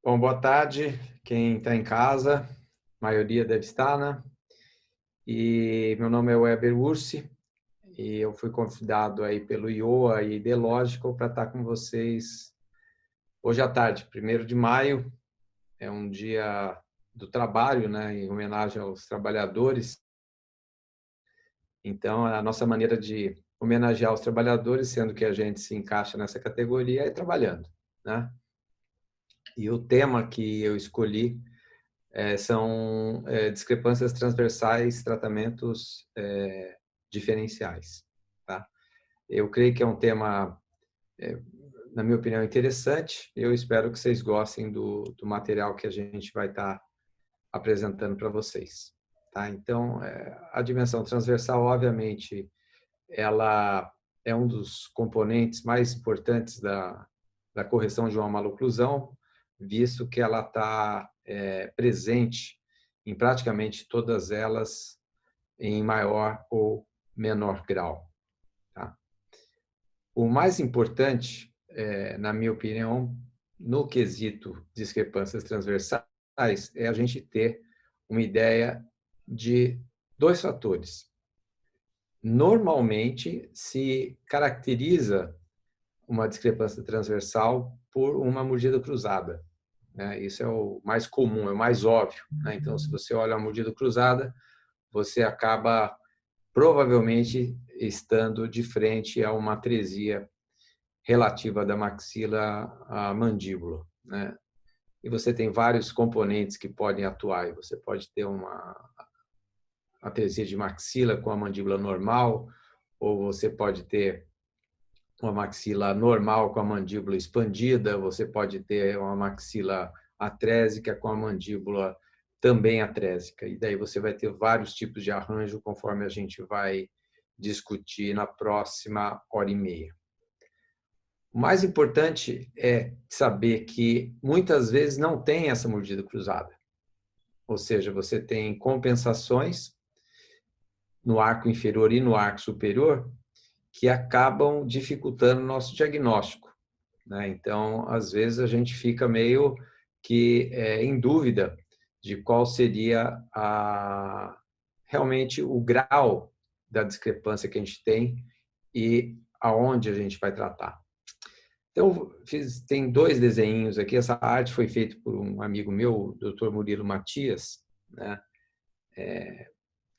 Bom, boa tarde. Quem está em casa, a maioria deve estar, né? E meu nome é Weber Ursi e eu fui convidado aí pelo IOA e Delogical para estar com vocês hoje à tarde, 1º de maio. É um dia do trabalho, né? Em homenagem aos trabalhadores. Então, a nossa maneira de homenagear os trabalhadores, sendo que a gente se encaixa nessa categoria, é trabalhando, né? E o tema que eu escolhi são discrepâncias transversais, tratamentos diferenciais. Tá? Eu creio que é um tema, na minha opinião, interessante. Eu espero que vocês gostem do material que a gente vai estar apresentando para vocês. Tá? Então, a dimensão transversal, obviamente, ela é um dos componentes mais importantes da correção de uma maloclusão, visto que ela está presente em praticamente todas elas em maior ou menor grau. Tá? O mais importante, na minha opinião, no quesito discrepâncias transversais, é a gente ter uma ideia de dois fatores. Normalmente, se caracteriza uma discrepância transversal por uma mordida cruzada, né? Isso é o mais comum, é o mais óbvio, né? Então, se você olha a mordida cruzada, você acaba provavelmente estando de frente a uma atresia relativa da maxila à mandíbula, né? E você tem vários componentes que podem atuar. Você pode ter uma atresia de maxila com a mandíbula normal, ou você pode ter uma maxila normal com a mandíbula expandida, você pode ter uma maxila atrésica com a mandíbula também atrésica. E daí você vai ter vários tipos de arranjo conforme a gente vai discutir na próxima hora e meia. O mais importante é saber que muitas vezes não tem essa mordida cruzada. Ou seja, você tem compensações no arco inferior e no arco superior que acabam dificultando o nosso diagnóstico, né? Então, às vezes, a gente fica meio que em dúvida de qual seria realmente o grau da discrepância que a gente tem e aonde a gente vai tratar. Então, tem dois desenhinhos aqui. Essa arte foi feita por um amigo meu, o Dr. Murilo Matias, né?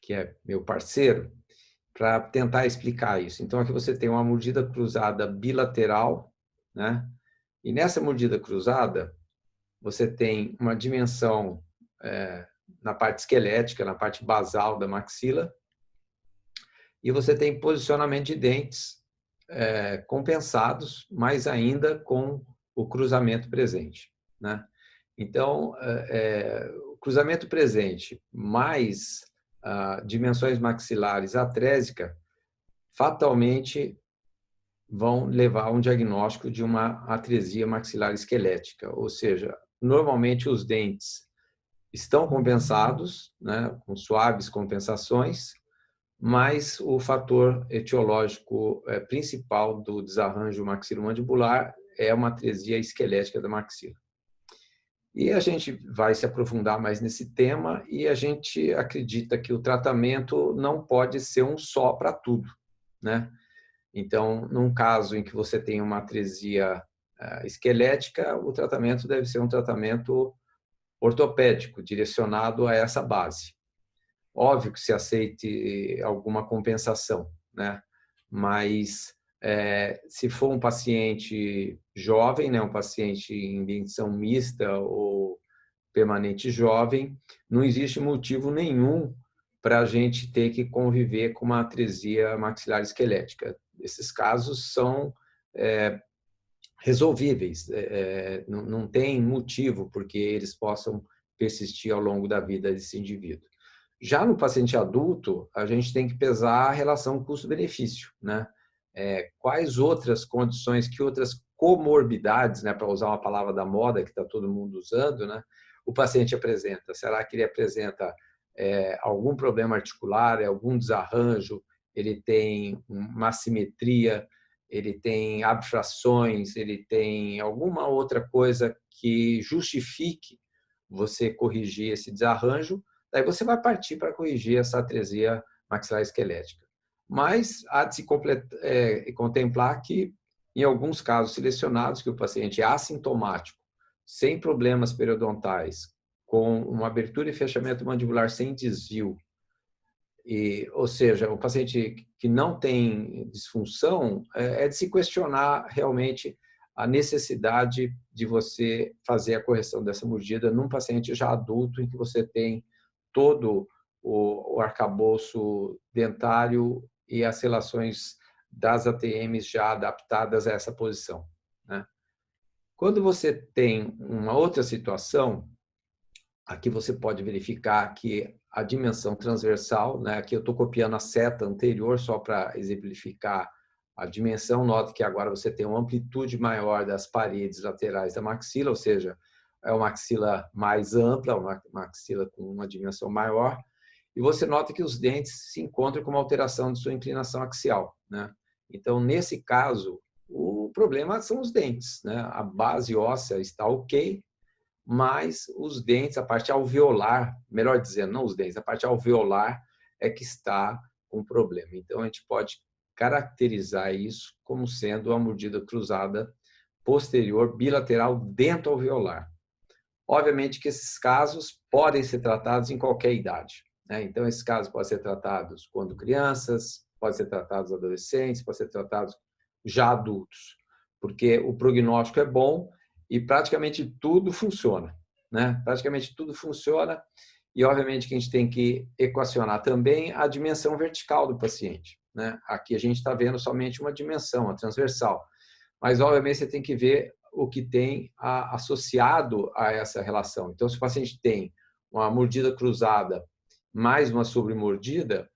Que é meu parceiro, para tentar explicar isso. Então, aqui você tem uma mordida cruzada bilateral, né? E nessa mordida cruzada, você tem uma dimensão na parte esquelética, na parte basal da maxila, e você tem posicionamento de dentes compensados, mas ainda com o cruzamento presente, né? Então, o cruzamento presente mais dimensões maxilares atrésica fatalmente vão levar a um diagnóstico de uma atresia maxilar esquelética, ou seja, normalmente os dentes estão compensados, né, com suaves compensações, mas o fator etiológico principal do desarranjo maxilomandibular é uma atresia esquelética da maxila. E a gente vai se aprofundar mais nesse tema e a gente acredita que o tratamento não pode ser um só para tudo, né? Então, num caso em que você tem uma atresia esquelética, o tratamento deve ser um tratamento ortopédico, direcionado a essa base. Óbvio que se aceite alguma compensação, né? Mas se for um paciente jovem, né, um paciente em dentição mista ou permanente jovem, não existe motivo nenhum para a gente ter que conviver com uma atresia maxilar esquelética. Esses casos são resolvíveis, não tem motivo porque eles possam persistir ao longo da vida desse indivíduo. Já no paciente adulto, a gente tem que pesar a relação custo-benefício, né? Quais outras condições, que outras comorbidades, né, para usar uma palavra da moda que está todo mundo usando, né, o paciente apresenta? Será que ele apresenta algum problema articular, algum desarranjo? Ele tem uma assimetria ele tem abstrações, ele tem alguma outra coisa que justifique você corrigir esse desarranjo, daí você vai partir para corrigir essa atresia maxilar esquelética. Mas há de se contemplar que, em alguns casos selecionados, que o paciente é assintomático, sem problemas periodontais, com uma abertura e fechamento mandibular sem desvio, ou seja, o paciente que não tem disfunção, é de se questionar realmente a necessidade de você fazer a correção dessa mordida num paciente já adulto, em que você tem todo o arcabouço dentário e as relações das ATMs já adaptadas a essa posição, né? Quando você tem uma outra situação, aqui você pode verificar que a dimensão transversal, né? Aqui eu estou copiando a seta anterior só para exemplificar a dimensão. Nota que agora você tem uma amplitude maior das paredes laterais da maxila, ou seja, é uma maxila mais ampla, uma maxila com uma dimensão maior. E você nota que os dentes se encontram com uma alteração de sua inclinação axial, né? Então, nesse caso, o problema são os dentes, né? A base óssea está ok, mas os dentes, a parte alveolar, melhor dizendo, não os dentes, a parte alveolar é que está com problema. Então, a gente pode caracterizar isso como sendo a mordida cruzada posterior bilateral dento-alveolar. Obviamente que esses casos podem ser tratados em qualquer idade, né? Então, esses casos podem ser tratados quando crianças, podem ser tratados adolescentes, podem ser tratados já adultos, porque o prognóstico é bom e praticamente tudo funciona, né? Praticamente tudo funciona e, obviamente, que a gente tem que equacionar também a dimensão vertical do paciente, né? Aqui a gente está vendo somente uma dimensão, a transversal, mas, obviamente, você tem que ver o que tem associado a essa relação. Então, se o paciente tem uma mordida cruzada mais uma sobremordida,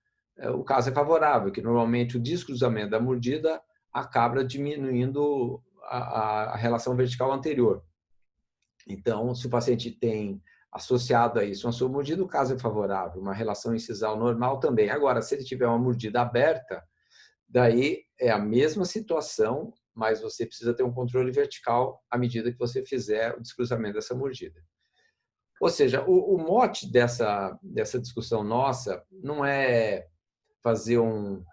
o caso é favorável, que normalmente o descruzamento da mordida acaba diminuindo a relação vertical anterior. Então, se o paciente tem associado a isso uma sobremordida, o caso é favorável, uma relação incisal normal também. Agora, se ele tiver uma mordida aberta, daí é a mesma situação, mas você precisa ter um controle vertical à medida que você fizer o descruzamento dessa mordida. Ou seja, o mote dessa discussão nossa não é fazer um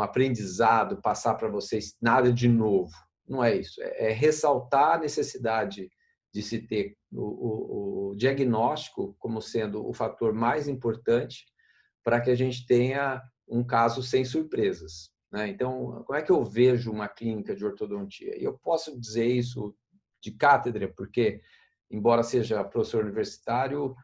aprendizado, passar para vocês nada de novo. Não é isso. É ressaltar a necessidade de se ter o diagnóstico como sendo o fator mais importante para que a gente tenha um caso sem surpresas, né? Então, como é que eu vejo uma clínica de ortodontia? Eu posso dizer isso de cátedra, porque, embora seja professor universitário,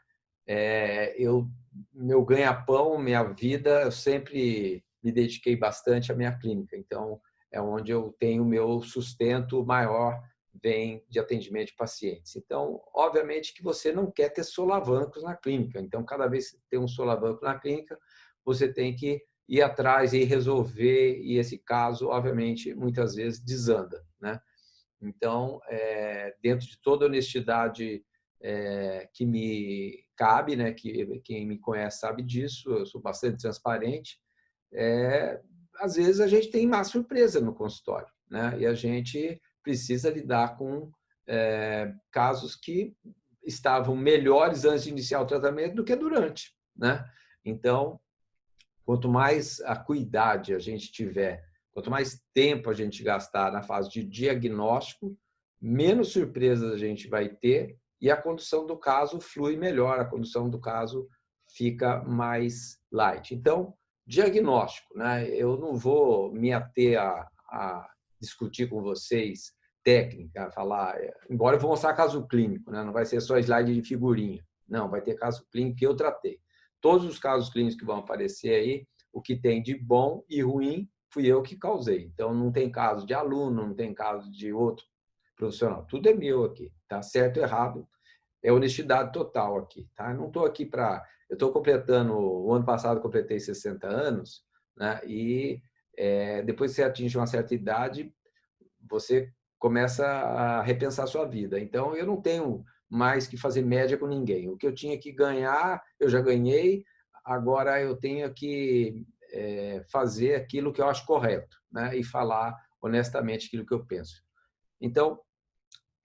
meu ganha-pão, minha vida, eu sempre me dediquei bastante à minha clínica. Então, é onde eu tenho o meu sustento maior, vem de atendimento de pacientes. Então, obviamente que você não quer ter solavancos na clínica. Então, cada vez que tem um solavanco na clínica, você tem que ir atrás e resolver, e esse caso, obviamente, muitas vezes desanda, né? Então, dentro de toda a honestidade que me cabe, né? Que quem me conhece sabe disso, eu sou bastante transparente. Às vezes a gente tem má surpresa no consultório, né? E a gente precisa lidar com casos que estavam melhores antes de iniciar o tratamento do que durante, né? Então, quanto mais acuidade a gente tiver, quanto mais tempo a gente gastar na fase de diagnóstico, menos surpresas a gente vai ter e a condução do caso flui melhor, a condução do caso fica mais light. Então, diagnóstico, né? Eu não vou me ater a discutir com vocês técnica, falar, embora eu vou mostrar caso clínico, né? Não vai ser só slide de figurinha, não, vai ter caso clínico que eu tratei. Todos os casos clínicos que vão aparecer aí, o que tem de bom e ruim, fui eu que causei. Então, não tem caso de aluno, não tem caso de outro profissional. Tudo é meu aqui, tá? Certo ou errado, é honestidade total aqui, tá? Eu não estou aqui para... Eu estou completando... O ano passado, completei 60 anos, né? E depois que você atinge uma certa idade, você começa a repensar a sua vida. Então, eu não tenho mais que fazer média com ninguém. O que eu tinha que ganhar, eu já ganhei. Agora, eu tenho que fazer aquilo que eu acho correto, né? E falar honestamente aquilo que eu penso. Então,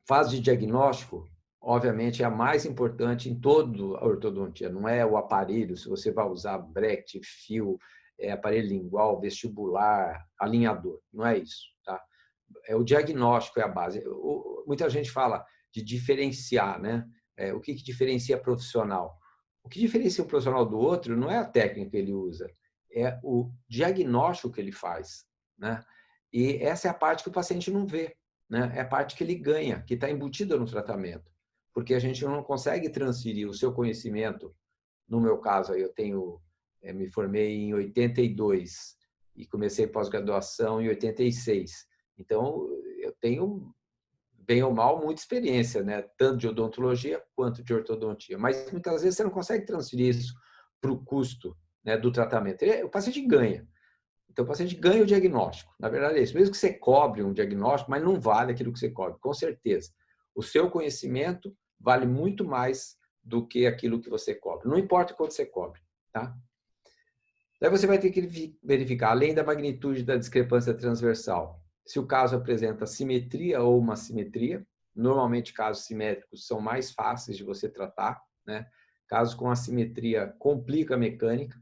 fase de diagnóstico, obviamente, é a mais importante em toda a ortodontia. Não é o aparelho, se você vai usar bracket, fio, aparelho lingual, vestibular, alinhador. Não é isso, tá? O diagnóstico é a base. Muita gente fala de diferenciar, né? O que diferencia profissional? O que diferencia um profissional do outro não é a técnica que ele usa, é o diagnóstico que ele faz, né? E essa é a parte que o paciente não vê, né? É a parte que ele ganha, que está embutida no tratamento, porque a gente não consegue transferir o seu conhecimento. No meu caso, eu me formei em 82 e comecei pós-graduação em 86. Então, eu tenho, bem ou mal, muita experiência, né? Tanto de odontologia quanto de ortodontia. Mas muitas vezes você não consegue transferir isso para o custo, né, do tratamento. O paciente ganha. Então, o paciente ganha o diagnóstico. Na verdade, é isso. Mesmo que você cobre um diagnóstico, mas não vale aquilo que você cobre, com certeza. O seu conhecimento vale muito mais do que aquilo que você cobre. Não importa quanto você cobre, tá? Daí você vai ter que verificar, além da magnitude da discrepância transversal, se o caso apresenta simetria ou uma assimetria. Normalmente, casos simétricos são mais fáceis de você tratar, né? Casos com assimetria complica a mecânica.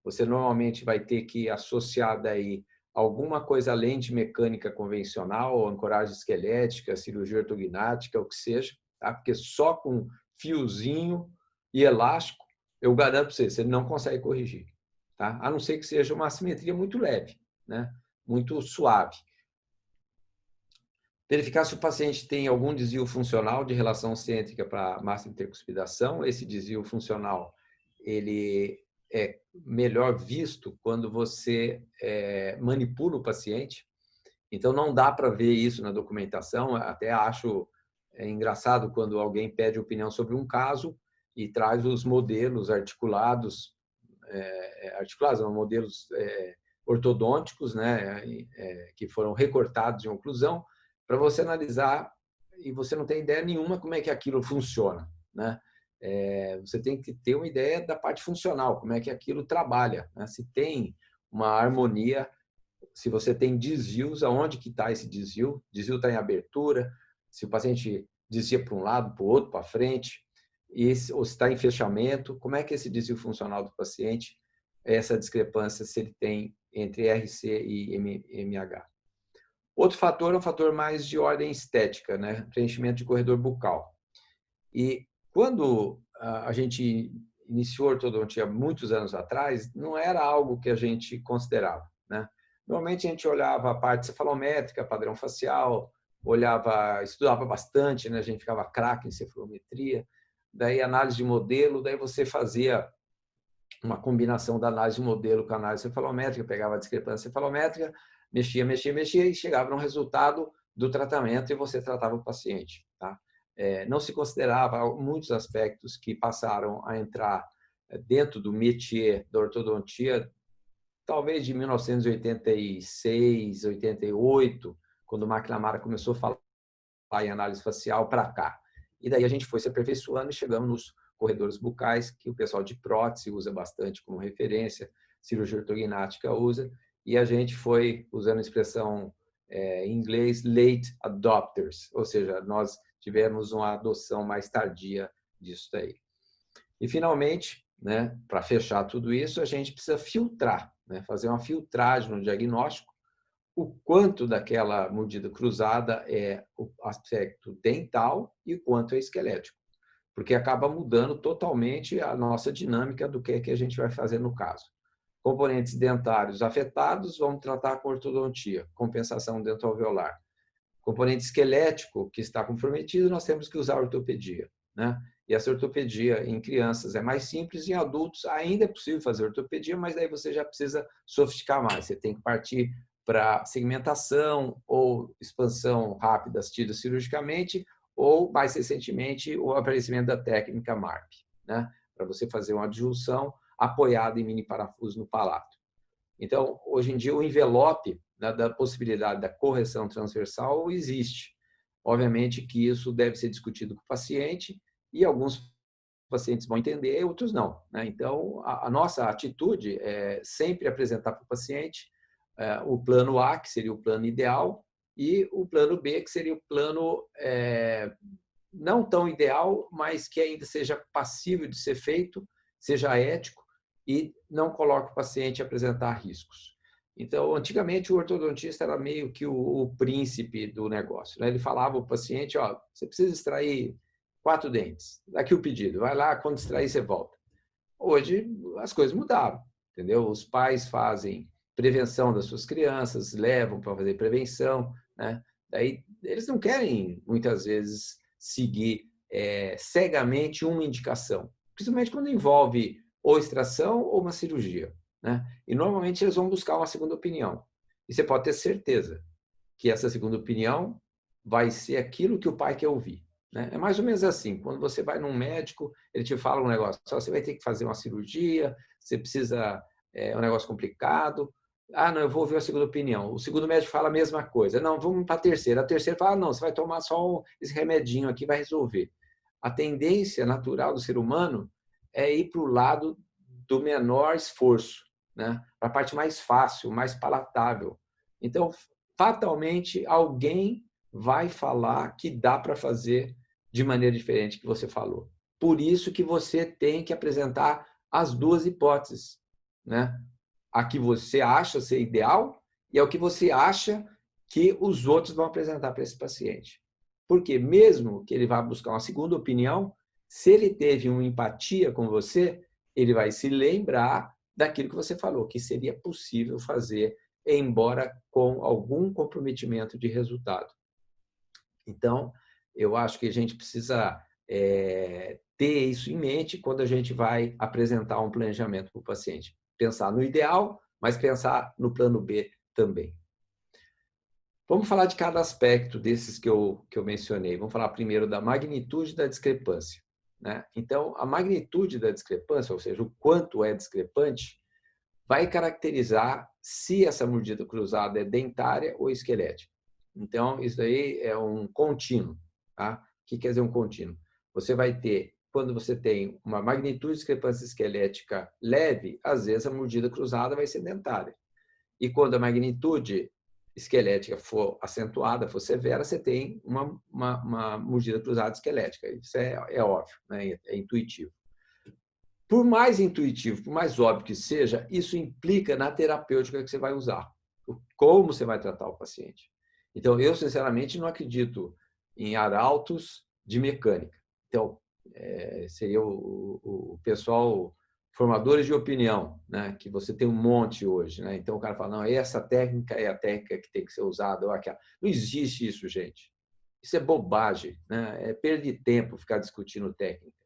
Você normalmente vai ter que associar daí alguma coisa além de mecânica convencional, ancoragem esquelética, cirurgia ortognática, o que seja, tá? Porque só com fiozinho e elástico, eu garanto para você, você não consegue corrigir, tá? A não ser que seja uma assimetria muito leve, né? Muito suave. Verificar se o paciente tem algum desvio funcional de relação cêntrica para massa de intercuspidação. Esse desvio funcional, ele é melhor visto quando você manipula o paciente. Então, não dá para ver isso na documentação. Até acho engraçado quando alguém pede opinião sobre um caso e traz os modelos articulados, modelos ortodônticos, né, que foram recortados em oclusão, para você analisar, e você não tem ideia nenhuma como é que aquilo funciona, né? Você tem que ter uma ideia da parte funcional, como é que aquilo trabalha, né? Se tem uma harmonia, se você tem desvios, aonde que está esse desvio? Desvio está em abertura, se o paciente desvia para um lado, para o outro, para frente, ou se está em fechamento, como é que é esse desvio funcional do paciente, essa discrepância, se ele tem entre RC e MH. Outro fator é um fator mais de ordem estética, né? Preenchimento de corredor bucal. E quando a gente iniciou a ortodontia muitos anos atrás, não era algo que a gente considerava, né? Normalmente a gente olhava a parte cefalométrica, padrão facial, estudava bastante, né? A gente ficava craque em cefalometria, daí análise de modelo, daí você fazia uma combinação da análise de modelo com a análise cefalométrica, pegava a discrepância cefalométrica, mexia e chegava no resultado do tratamento e você tratava o paciente, tá? Não se considerava muitos aspectos que passaram a entrar dentro do métier da ortodontia, talvez de 1986, 88, quando o McNamara começou a falar em análise facial para cá. E daí a gente foi se aperfeiçoando e chegamos nos corredores bucais, que o pessoal de prótese usa bastante como referência, cirurgia ortognática usa, e a gente foi, usando a expressão em inglês, late adopters, ou seja, nós tivemos uma adoção mais tardia disso daí. E, finalmente, né, para fechar tudo isso, a gente precisa filtrar, né, fazer uma filtragem no diagnóstico, o quanto daquela mordida cruzada é o aspecto dental e o quanto é esquelético, porque acaba mudando totalmente a nossa dinâmica do que é que a gente vai fazer no caso. Componentes dentários afetados, vamos tratar com ortodontia, compensação dental-alveolar. Componente esquelético que está comprometido, nós temos que usar ortopedia, né? E essa ortopedia em crianças é mais simples, em adultos ainda é possível fazer ortopedia, mas daí você já precisa sofisticar mais. Você tem que partir para segmentação ou expansão rápida assistida cirurgicamente, ou, mais recentemente, o aparecimento da técnica MARP, né? Para você fazer uma adjunção apoiada em mini parafuso no palato. Então, hoje em dia, o envelope da possibilidade da correção transversal existe. Obviamente que isso deve ser discutido com o paciente e alguns pacientes vão entender, outros não, né? Então, a nossa atitude é sempre apresentar para o paciente o plano A, que seria o plano ideal, e o plano B, que seria o plano não tão ideal, mas que ainda seja passível de ser feito, seja ético e não coloque o paciente a apresentar riscos. Então, antigamente, o ortodontista era meio que o príncipe do negócio, né? Ele falava para o paciente, ó, você precisa extrair 4 dentes, daqui o pedido, vai lá, quando extrair, você volta. Hoje, as coisas mudaram, entendeu? Os pais fazem prevenção das suas crianças, levam para fazer prevenção, né? Daí, eles não querem, muitas vezes, seguir cegamente uma indicação, principalmente quando envolve ou extração ou uma cirurgia, né? E, normalmente, eles vão buscar uma segunda opinião. E você pode ter certeza que essa segunda opinião vai ser aquilo que o pai quer ouvir, né? É mais ou menos assim, quando você vai num médico, ele te fala um negócio, só você vai ter que fazer uma cirurgia, você precisa, é um negócio complicado. Ah, não, eu vou ouvir a segunda opinião. O segundo médico fala a mesma coisa. Não, vamos para a terceira. A terceira fala, não, você vai tomar só esse remedinho aqui, vai resolver. A tendência natural do ser humano é ir para o lado do menor esforço, né? Para a parte mais fácil, mais palatável. Então, fatalmente, alguém vai falar que dá para fazer de maneira diferente que você falou. Por isso que você tem que apresentar as duas hipóteses, né? A que você acha ser ideal e ao que você acha que os outros vão apresentar para esse paciente. Porque mesmo que ele vá buscar uma segunda opinião, se ele teve uma empatia com você, ele vai se lembrar daquilo que você falou, que seria possível fazer, embora com algum comprometimento de resultado. Então, eu acho que a gente precisa ter isso em mente quando a gente vai apresentar um planejamento para o paciente. Pensar no ideal, mas pensar no plano B também. Vamos falar de cada aspecto desses que eu mencionei. Vamos falar primeiro da magnitude da discrepância, né? Então, a magnitude da discrepância, ou seja, o quanto é discrepante, vai caracterizar se essa mordida cruzada é dentária ou esquelética. Então, isso aí é um contínuo. Tá? O que quer dizer um contínuo? Você vai ter, quando você tem uma magnitude de discrepância esquelética leve, às vezes a mordida cruzada vai ser dentária. E quando a magnitude esquelética for acentuada, for severa, você tem uma mordida cruzada esquelética. Isso é óbvio, né? É intuitivo. Por mais intuitivo, por mais óbvio que seja, isso implica na terapêutica que você vai usar, como você vai tratar o paciente. Então, eu, sinceramente, não acredito em arautos de mecânica. Então, seria o pessoal, formadores de opinião, né? Que você tem um monte hoje, né? Então, o cara fala, não, essa técnica é a técnica que tem que ser usada, ou aquela. Não existe isso, gente. Isso é bobagem, né? É perda de tempo ficar discutindo técnica.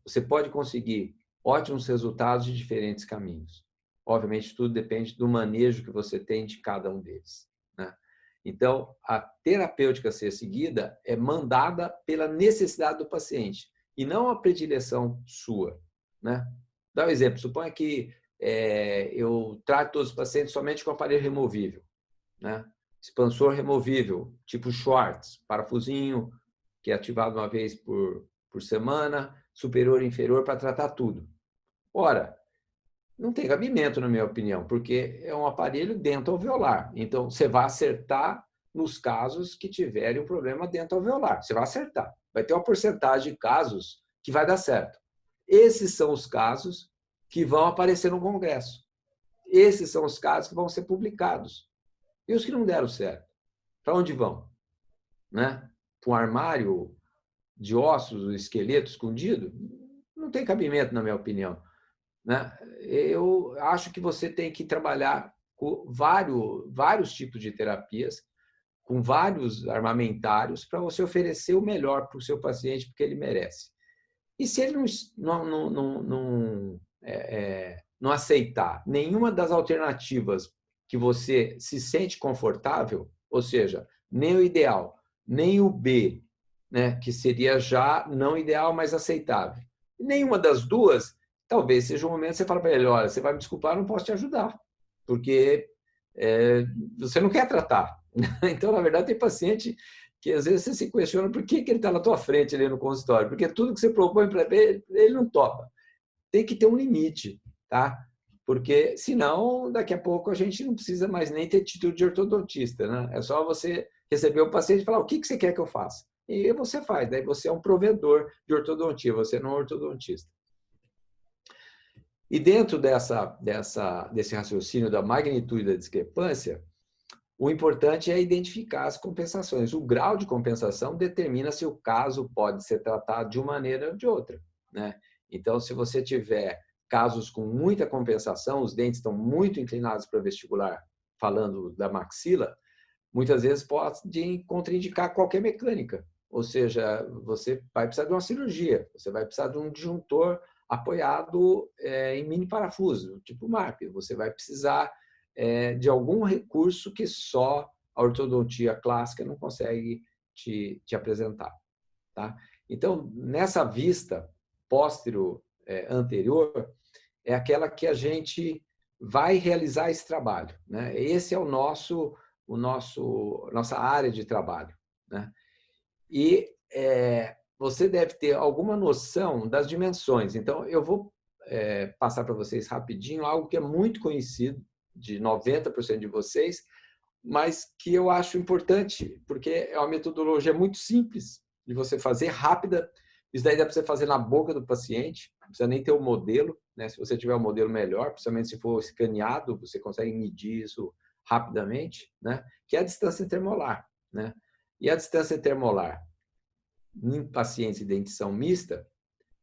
Você pode conseguir ótimos resultados de diferentes caminhos. Obviamente, tudo depende do manejo que você tem de cada um deles, né? Então, a terapêutica a ser seguida é mandada pela necessidade do paciente e não a predileção sua, né? Dá um exemplo. Suponha que eu trato todos os pacientes somente com aparelho removível, né? Expansor removível, tipo Schwartz, parafusinho, que é ativado uma vez por semana, superior e inferior para tratar tudo. Ora, não tem cabimento, na minha opinião, porque é um aparelho dentoalveolar. Então, você vai acertar nos casos que tiverem um problema dentoalveolar. Você vai acertar. Vai ter uma porcentagem de casos que vai dar certo. Esses são os casos que vão aparecer no Congresso. Esses são os casos que vão ser publicados. E os que não deram certo? Para onde vão? Né? Para um armário de ossos, o esqueleto escondido? Não tem cabimento, na minha opinião. Né? Eu acho que você tem que trabalhar com vários tipos de terapias, com vários armamentários, para você oferecer o melhor para o seu paciente, porque ele merece. E se ele não aceitar nenhuma das alternativas que você se sente confortável, ou seja, nem o ideal, nem o B, né, que seria já não ideal, mas aceitável, nenhuma das duas, talvez seja um momento que você fala para ele, olha, você vai me desculpar, eu não posso te ajudar, porque você não quer tratar. Então, na verdade, tem paciente que às vezes você se questiona por que ele está na tua frente ali no consultório, porque tudo que você propõe para ele não topa. Tem que ter um limite, tá? Porque senão, daqui a pouco, a gente não precisa mais nem ter título de ortodontista, né? É só você receber o paciente e falar o que você quer que eu faça. E você faz, daí você é um provedor de ortodontia, você não é um ortodontista. E dentro desse raciocínio da magnitude da discrepância, o importante é identificar as compensações. O grau de compensação determina se o caso pode ser tratado de uma maneira ou de outra, né? Então, se você tiver casos com muita compensação, os dentes estão muito inclinados para o vestibular, falando da maxila, muitas vezes pode contraindicar qualquer mecânica. Ou seja, você vai precisar de uma cirurgia, você vai precisar de um disjuntor apoiado em mini parafuso, tipo MARP. Você vai precisar de algum recurso que só a ortodontia clássica não consegue te apresentar. Tá? Então, nessa vista anterior, é aquela que a gente vai realizar esse trabalho, né? Esse é nossa área de trabalho, né? E você deve ter alguma noção das dimensões. Então, eu vou passar para vocês rapidinho algo que é muito conhecido de 90% de vocês, mas que eu acho importante, porque é uma metodologia muito simples de você fazer, rápida. Isso daí dá para você fazer na boca do paciente, não precisa nem ter o modelo, né? Se você tiver um modelo melhor, principalmente se for escaneado, você consegue medir isso rapidamente, né? Que é a distância intermolar, né? E a distância intermolar em pacientes de dentição mista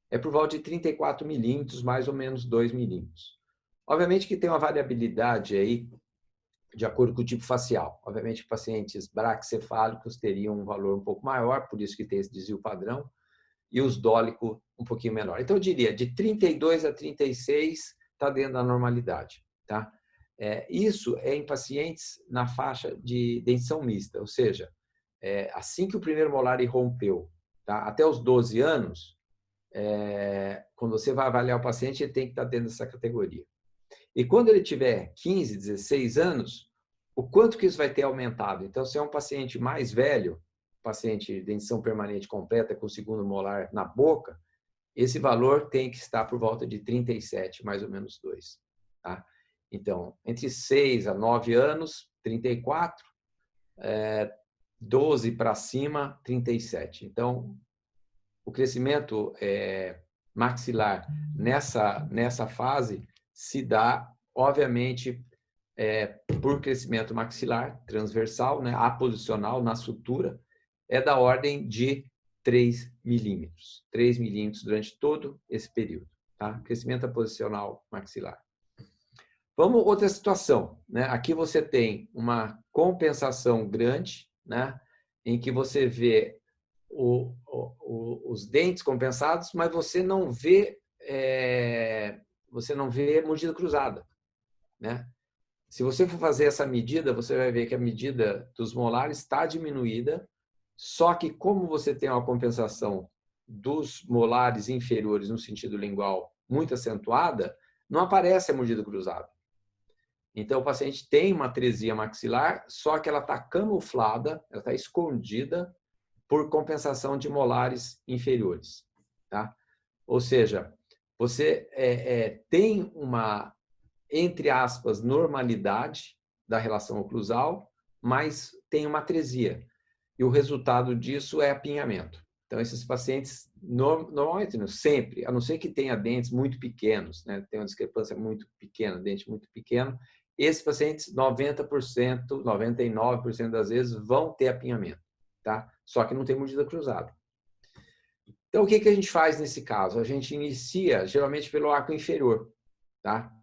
é por volta de 34 milímetros, mais ou menos 2 milímetros. Obviamente que tem uma variabilidade aí de acordo com o tipo facial. Obviamente, pacientes braquicefálicos teriam um valor um pouco maior, por isso que tem esse desvio padrão, e os dólicos um pouquinho menor. Então, eu diria, de 32 a 36 está dentro da normalidade. Tá? Isso é em pacientes na faixa de dentição mista, ou seja, assim que o primeiro molar irrompeu, tá? Até os 12 anos, quando você vai avaliar o paciente, ele tem que estar dentro dessa categoria. E quando ele tiver 15, 16 anos, o quanto que isso vai ter aumentado? Então, se é um paciente mais velho, paciente de dentição permanente completa com o segundo molar na boca, esse valor tem que estar por volta de 37, mais ou menos 2. Tá? Então, entre 6 a 9 anos, 34, 12 para cima, 37. Então, o crescimento maxilar nessa fase se dá, obviamente, por crescimento maxilar transversal, né, aposicional na sutura, é da ordem de 3 milímetros. 3 milímetros durante todo esse período. Tá? Crescimento aposicional maxilar. Vamos outra situação, né? Aqui você tem uma compensação grande, né? Em que você vê os dentes compensados, mas você não vê mordida cruzada, né? Se você for fazer essa medida, você vai ver que a medida dos molares está diminuída, só que como você tem uma compensação dos molares inferiores no sentido lingual muito acentuada, não aparece a mordida cruzada. Então, o paciente tem uma atresia maxilar, só que ela está camuflada, ela está escondida por compensação de molares inferiores. Tá? Ou seja, você tem uma, entre aspas, normalidade da relação oclusal, mas tem uma atresia. E o resultado disso é apinhamento. Então, esses pacientes, normalmente, não, sempre, a não ser que tenha dentes muito pequenos, né? Tem uma discrepância muito pequena, dente muito pequeno, esses pacientes, 90%, 99% das vezes, vão ter apinhamento. Tá? Só que não tem mordida cruzada. Então, o que a gente faz nesse caso? A gente inicia, geralmente, pelo arco inferior. Tá?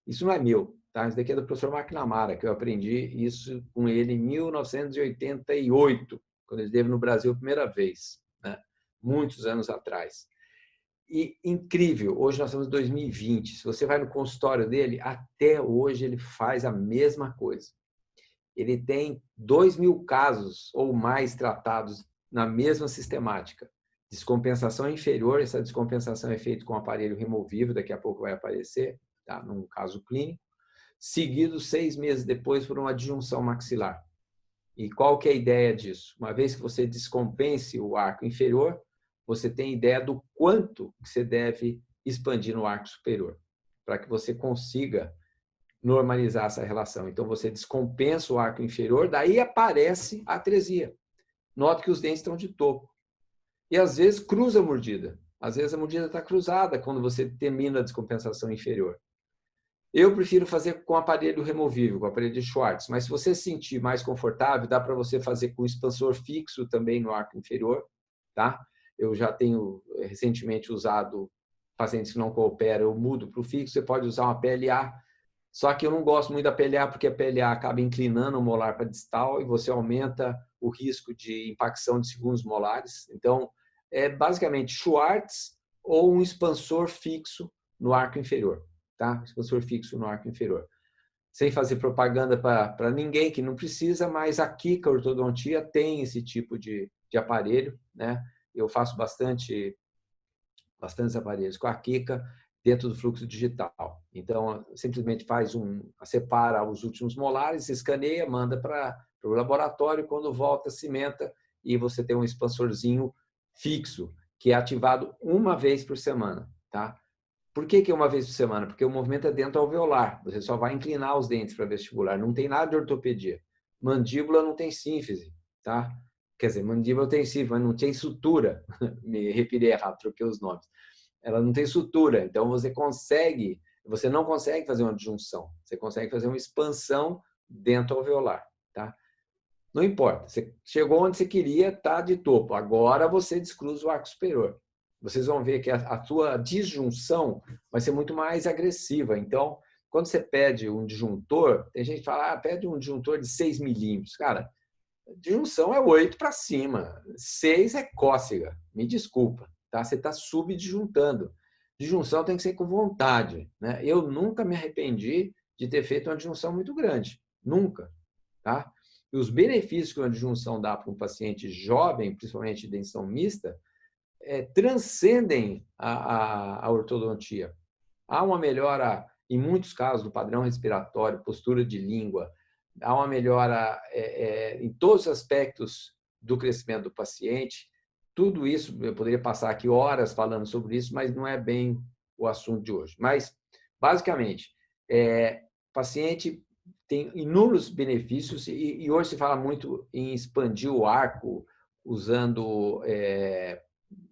Isso não é meu. Tá? Isso daqui é do professor McNamara, que eu aprendi isso com ele em 1988, quando ele esteve no Brasil a primeira vez, né? Muitos anos atrás. E incrível, hoje nós estamos em 2020. Se você vai no consultório dele, até hoje ele faz a mesma coisa. Ele tem 2.000 casos ou mais tratados na mesma sistemática. Descompensação inferior, essa descompensação é feita com aparelho removível, daqui a pouco vai aparecer, tá? Num caso clínico, seguido 6 meses depois por uma disjunção maxilar. E qual que é a ideia disso? Uma vez que você descompense o arco inferior, você tem ideia do quanto que você deve expandir no arco superior, para que você consiga normalizar essa relação. Então, você descompensa o arco inferior, daí aparece a atresia. Note que os dentes estão de topo. E, às vezes, cruza a mordida. Às vezes, a mordida está cruzada quando você termina a descompensação inferior. Eu prefiro fazer com aparelho removível, com aparelho de Schwartz, mas se você se sentir mais confortável, dá para você fazer com expansor fixo também no arco inferior, tá? Eu já tenho recentemente usado pacientes que não cooperam, eu mudo para o fixo, você pode usar uma PLA, só que eu não gosto muito da PLA porque a PLA acaba inclinando o molar para distal e você aumenta o risco de impacção de segundos molares. Então, é basicamente Schwartz ou um expansor fixo no arco inferior. Tá? Expansor fixo no arco inferior. Sem fazer propaganda para ninguém que não precisa, mas a Kika Ortodontia tem esse tipo de aparelho, né? Eu faço bastantes aparelhos com a Kika dentro do fluxo digital. Então, simplesmente separa os últimos molares, escaneia, manda para o laboratório, quando volta, cimenta e você tem um expansorzinho fixo, que é ativado uma vez por semana, tá? Por que uma vez por semana? Porque o movimento é dentro alveolar. Você só vai inclinar os dentes para vestibular. Não tem nada de ortopedia. Mandíbula não tem sínfise, tá? Quer dizer, mandíbula tem sínfise, mas não tem sutura. Me referi errado, troquei os nomes. Ela não tem sutura. Então, você não consegue fazer uma disjunção. Você consegue fazer uma expansão dentro alveolar, tá? Não importa. Você chegou onde você queria, tá de topo. Agora você descruza o arco superior. Vocês vão ver que a tua disjunção vai ser muito mais agressiva. Então, quando você pede um disjuntor, tem gente que fala, pede um disjuntor de 6 milímetros. Cara, disjunção é 8 para cima. 6 é cócega. Me desculpa, tá? Você está subdisjuntando. Disjunção tem que ser com vontade, né? Eu nunca me arrependi de ter feito uma disjunção muito grande. Nunca, tá? E os benefícios que uma disjunção dá para um paciente jovem, principalmente de dentição mista, transcendem a ortodontia. Há uma melhora, em muitos casos, do padrão respiratório, postura de língua, há uma melhora em todos os aspectos do crescimento do paciente. Tudo isso, eu poderia passar aqui horas falando sobre isso, mas não é bem o assunto de hoje. Mas, basicamente, o paciente tem inúmeros benefícios e hoje se fala muito em expandir o arco usando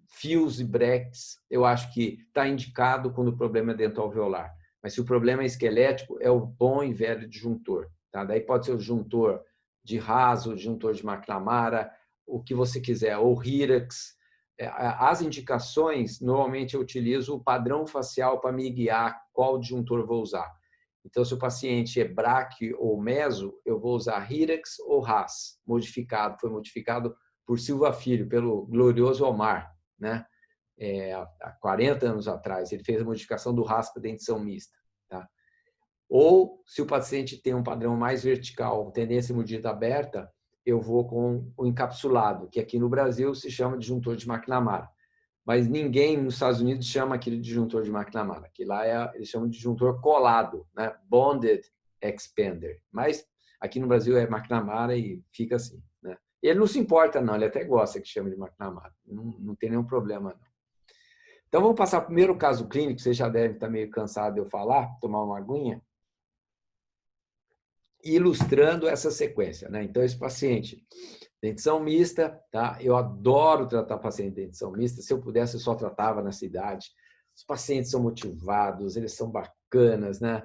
fios e brackets. Eu acho que está indicado quando o problema é dental-alveolar. Mas se o problema é esquelético, é o bom e velho disjuntor. Tá? Daí pode ser o disjuntor de Haas, o disjuntor de McNamara, o que você quiser, ou Hirax. As indicações, normalmente eu utilizo o padrão facial para me guiar qual disjuntor vou usar. Então, se o paciente é braque ou meso, eu vou usar Hirax ou Haas, modificado. Foi modificado por Silva Filho, pelo glorioso Omar, né? Há 40 anos atrás. Ele fez a modificação do Haas para dentição mista. Tá? Ou, se o paciente tem um padrão mais vertical, tendência mordida aberta, eu vou com o encapsulado, que aqui no Brasil se chama disjuntor de McNamara. Mas ninguém nos Estados Unidos chama aquele disjuntor de McNamara, que lá eles chamam de disjuntor colado, né? Bonded expander. Mas aqui no Brasil é McNamara e fica assim, né? Ele não se importa, não, ele até gosta que chame de McNamara. Não tem nenhum problema, não. Então, vamos passar ao primeiro caso clínico, você já deve estar meio cansado de eu falar, tomar uma aguinha, ilustrando essa sequência, né? Então, esse paciente, dentição mista, tá? Eu adoro tratar paciente de dentição mista. Se eu pudesse, eu só tratava na cidade. Os pacientes são motivados, eles são bacanas, né?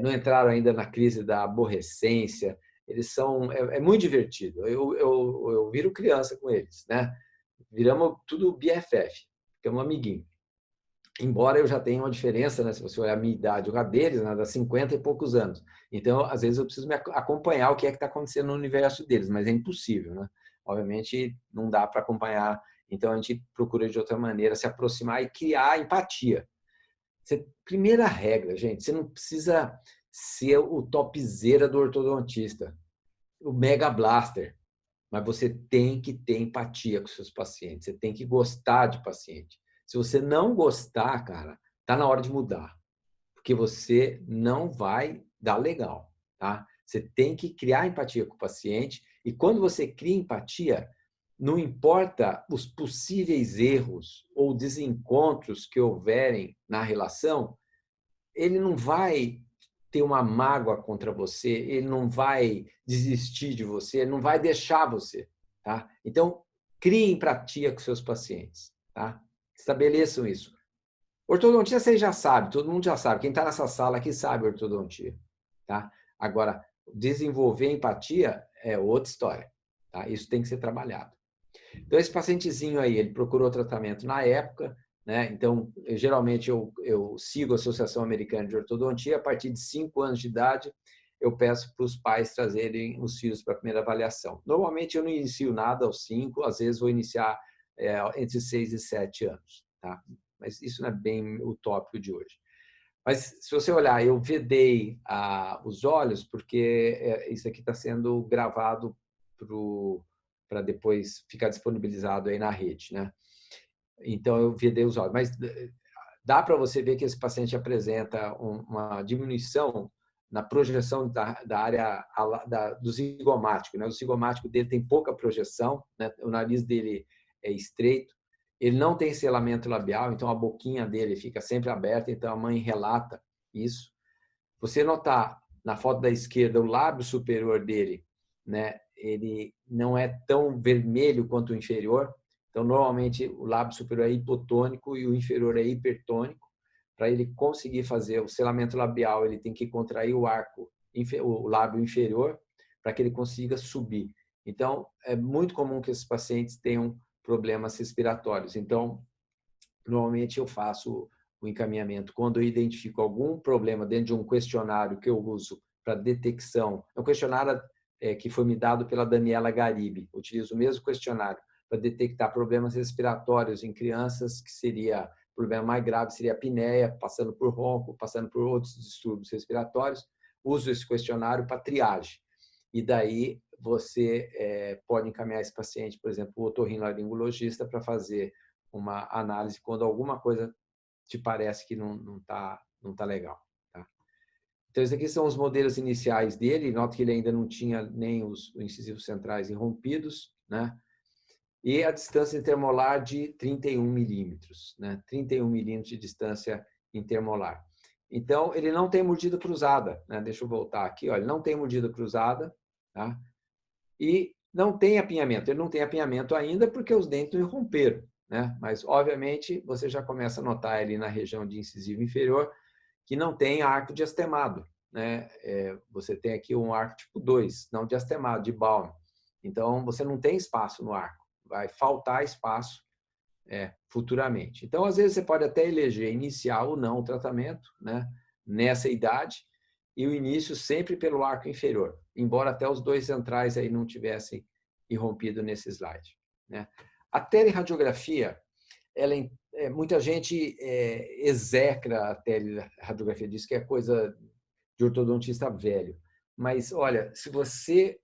Não entraram ainda na crise da aborrecência. Eles são... É muito divertido. Eu viro criança com eles, né? Viramos tudo BFF, ficamos amiguinhos. Embora eu já tenha uma diferença, né? Se você olhar a minha idade ou a deles, né? Dá 50 e poucos anos. Então, às vezes, eu preciso me acompanhar o que é que está acontecendo no universo deles, mas é impossível, né? Obviamente, não dá para acompanhar. Então, a gente procura, de outra maneira, se aproximar e criar empatia. Primeira regra, gente, você não precisa ser o topzera do ortodontista, o mega blaster, mas você tem que ter empatia com seus pacientes, você tem que gostar de paciente. Se você não gostar, cara, tá na hora de mudar, porque você não vai dar legal, tá? Você tem que criar empatia com o paciente e quando você cria empatia, não importa os possíveis erros ou desencontros que houverem na relação, ele não vai ter uma mágoa contra você, ele não vai desistir de você, ele não vai deixar você, tá? Então, crie empatia com seus pacientes, tá? Estabeleçam isso. Ortodontia você já sabe, todo mundo já sabe. Quem está nessa sala aqui sabe ortodontia, tá? Agora, desenvolver empatia é outra história, tá? Isso tem que ser trabalhado. Então, esse pacientezinho aí, ele procurou tratamento na época, né? Então, geralmente eu sigo a Associação Americana de Ortodontia, a partir de 5 anos de idade, eu peço para os pais trazerem os filhos para a primeira avaliação. Normalmente eu não inicio nada aos 5, às vezes vou iniciar entre 6 e 7 anos, tá? Mas isso não é bem o tópico de hoje. Mas se você olhar, eu vedei os olhos, porque isso aqui está sendo gravado para depois ficar disponibilizado aí na rede, né? Então, eu vedei os olhos. Mas dá para você ver que esse paciente apresenta uma diminuição na projeção da área do zigomático, né? O zigomático dele tem pouca projeção, né? O nariz dele é estreito, ele não tem selamento labial, então a boquinha dele fica sempre aberta, então a mãe relata isso. Você notar na foto da esquerda o lábio superior dele, né? Ele não é tão vermelho quanto o inferior, então normalmente o lábio superior é hipotônico e o inferior é hipertônico. Para ele conseguir fazer o selamento labial, ele tem que contrair o arco, o lábio inferior, para que ele consiga subir. Então, é muito comum que esses pacientes tenham problemas respiratórios. Então, normalmente eu faço o encaminhamento quando eu identifico algum problema dentro de um questionário que eu uso para detecção. É um questionário que foi me dado pela Daniela Garibe. Eu utilizo o mesmo questionário para detectar problemas respiratórios em crianças, que seria o problema mais grave seria a apneia, passando por ronco, passando por outros distúrbios respiratórios. Uso esse questionário para triagem. E daí você pode encaminhar esse paciente, por exemplo, o otorrinolaringologista para fazer uma análise quando alguma coisa te parece que não tá legal. Tá? Então, esses aqui são os modelos iniciais dele. Nota que ele ainda não tinha nem os incisivos centrais irrompidos, né? E a distância intermolar de 31 milímetros, né? 31 milímetros de distância intermolar. Então, ele não tem mordida cruzada, né? Deixa eu voltar aqui, ó. Ele não tem mordida cruzada, tá? E não tem apinhamento. Ele não tem apinhamento ainda porque os dentes não irromperam, né? Mas, obviamente, você já começa a notar ali na região de incisivo inferior que não tem arco diastemado, né? Você tem aqui um arco tipo 2, não diastemado, de Baum. Então, você não tem espaço no arco. Vai faltar espaço futuramente. Então, às vezes, você pode até eleger iniciar ou não o tratamento, né? Nessa idade, e o início sempre pelo arco inferior, embora até os dois centrais aí não tivessem irrompido nesse slide, né? A teleradiografia, muita gente execra a teleradiografia, diz que é coisa de ortodontista velho. Mas, olha, se você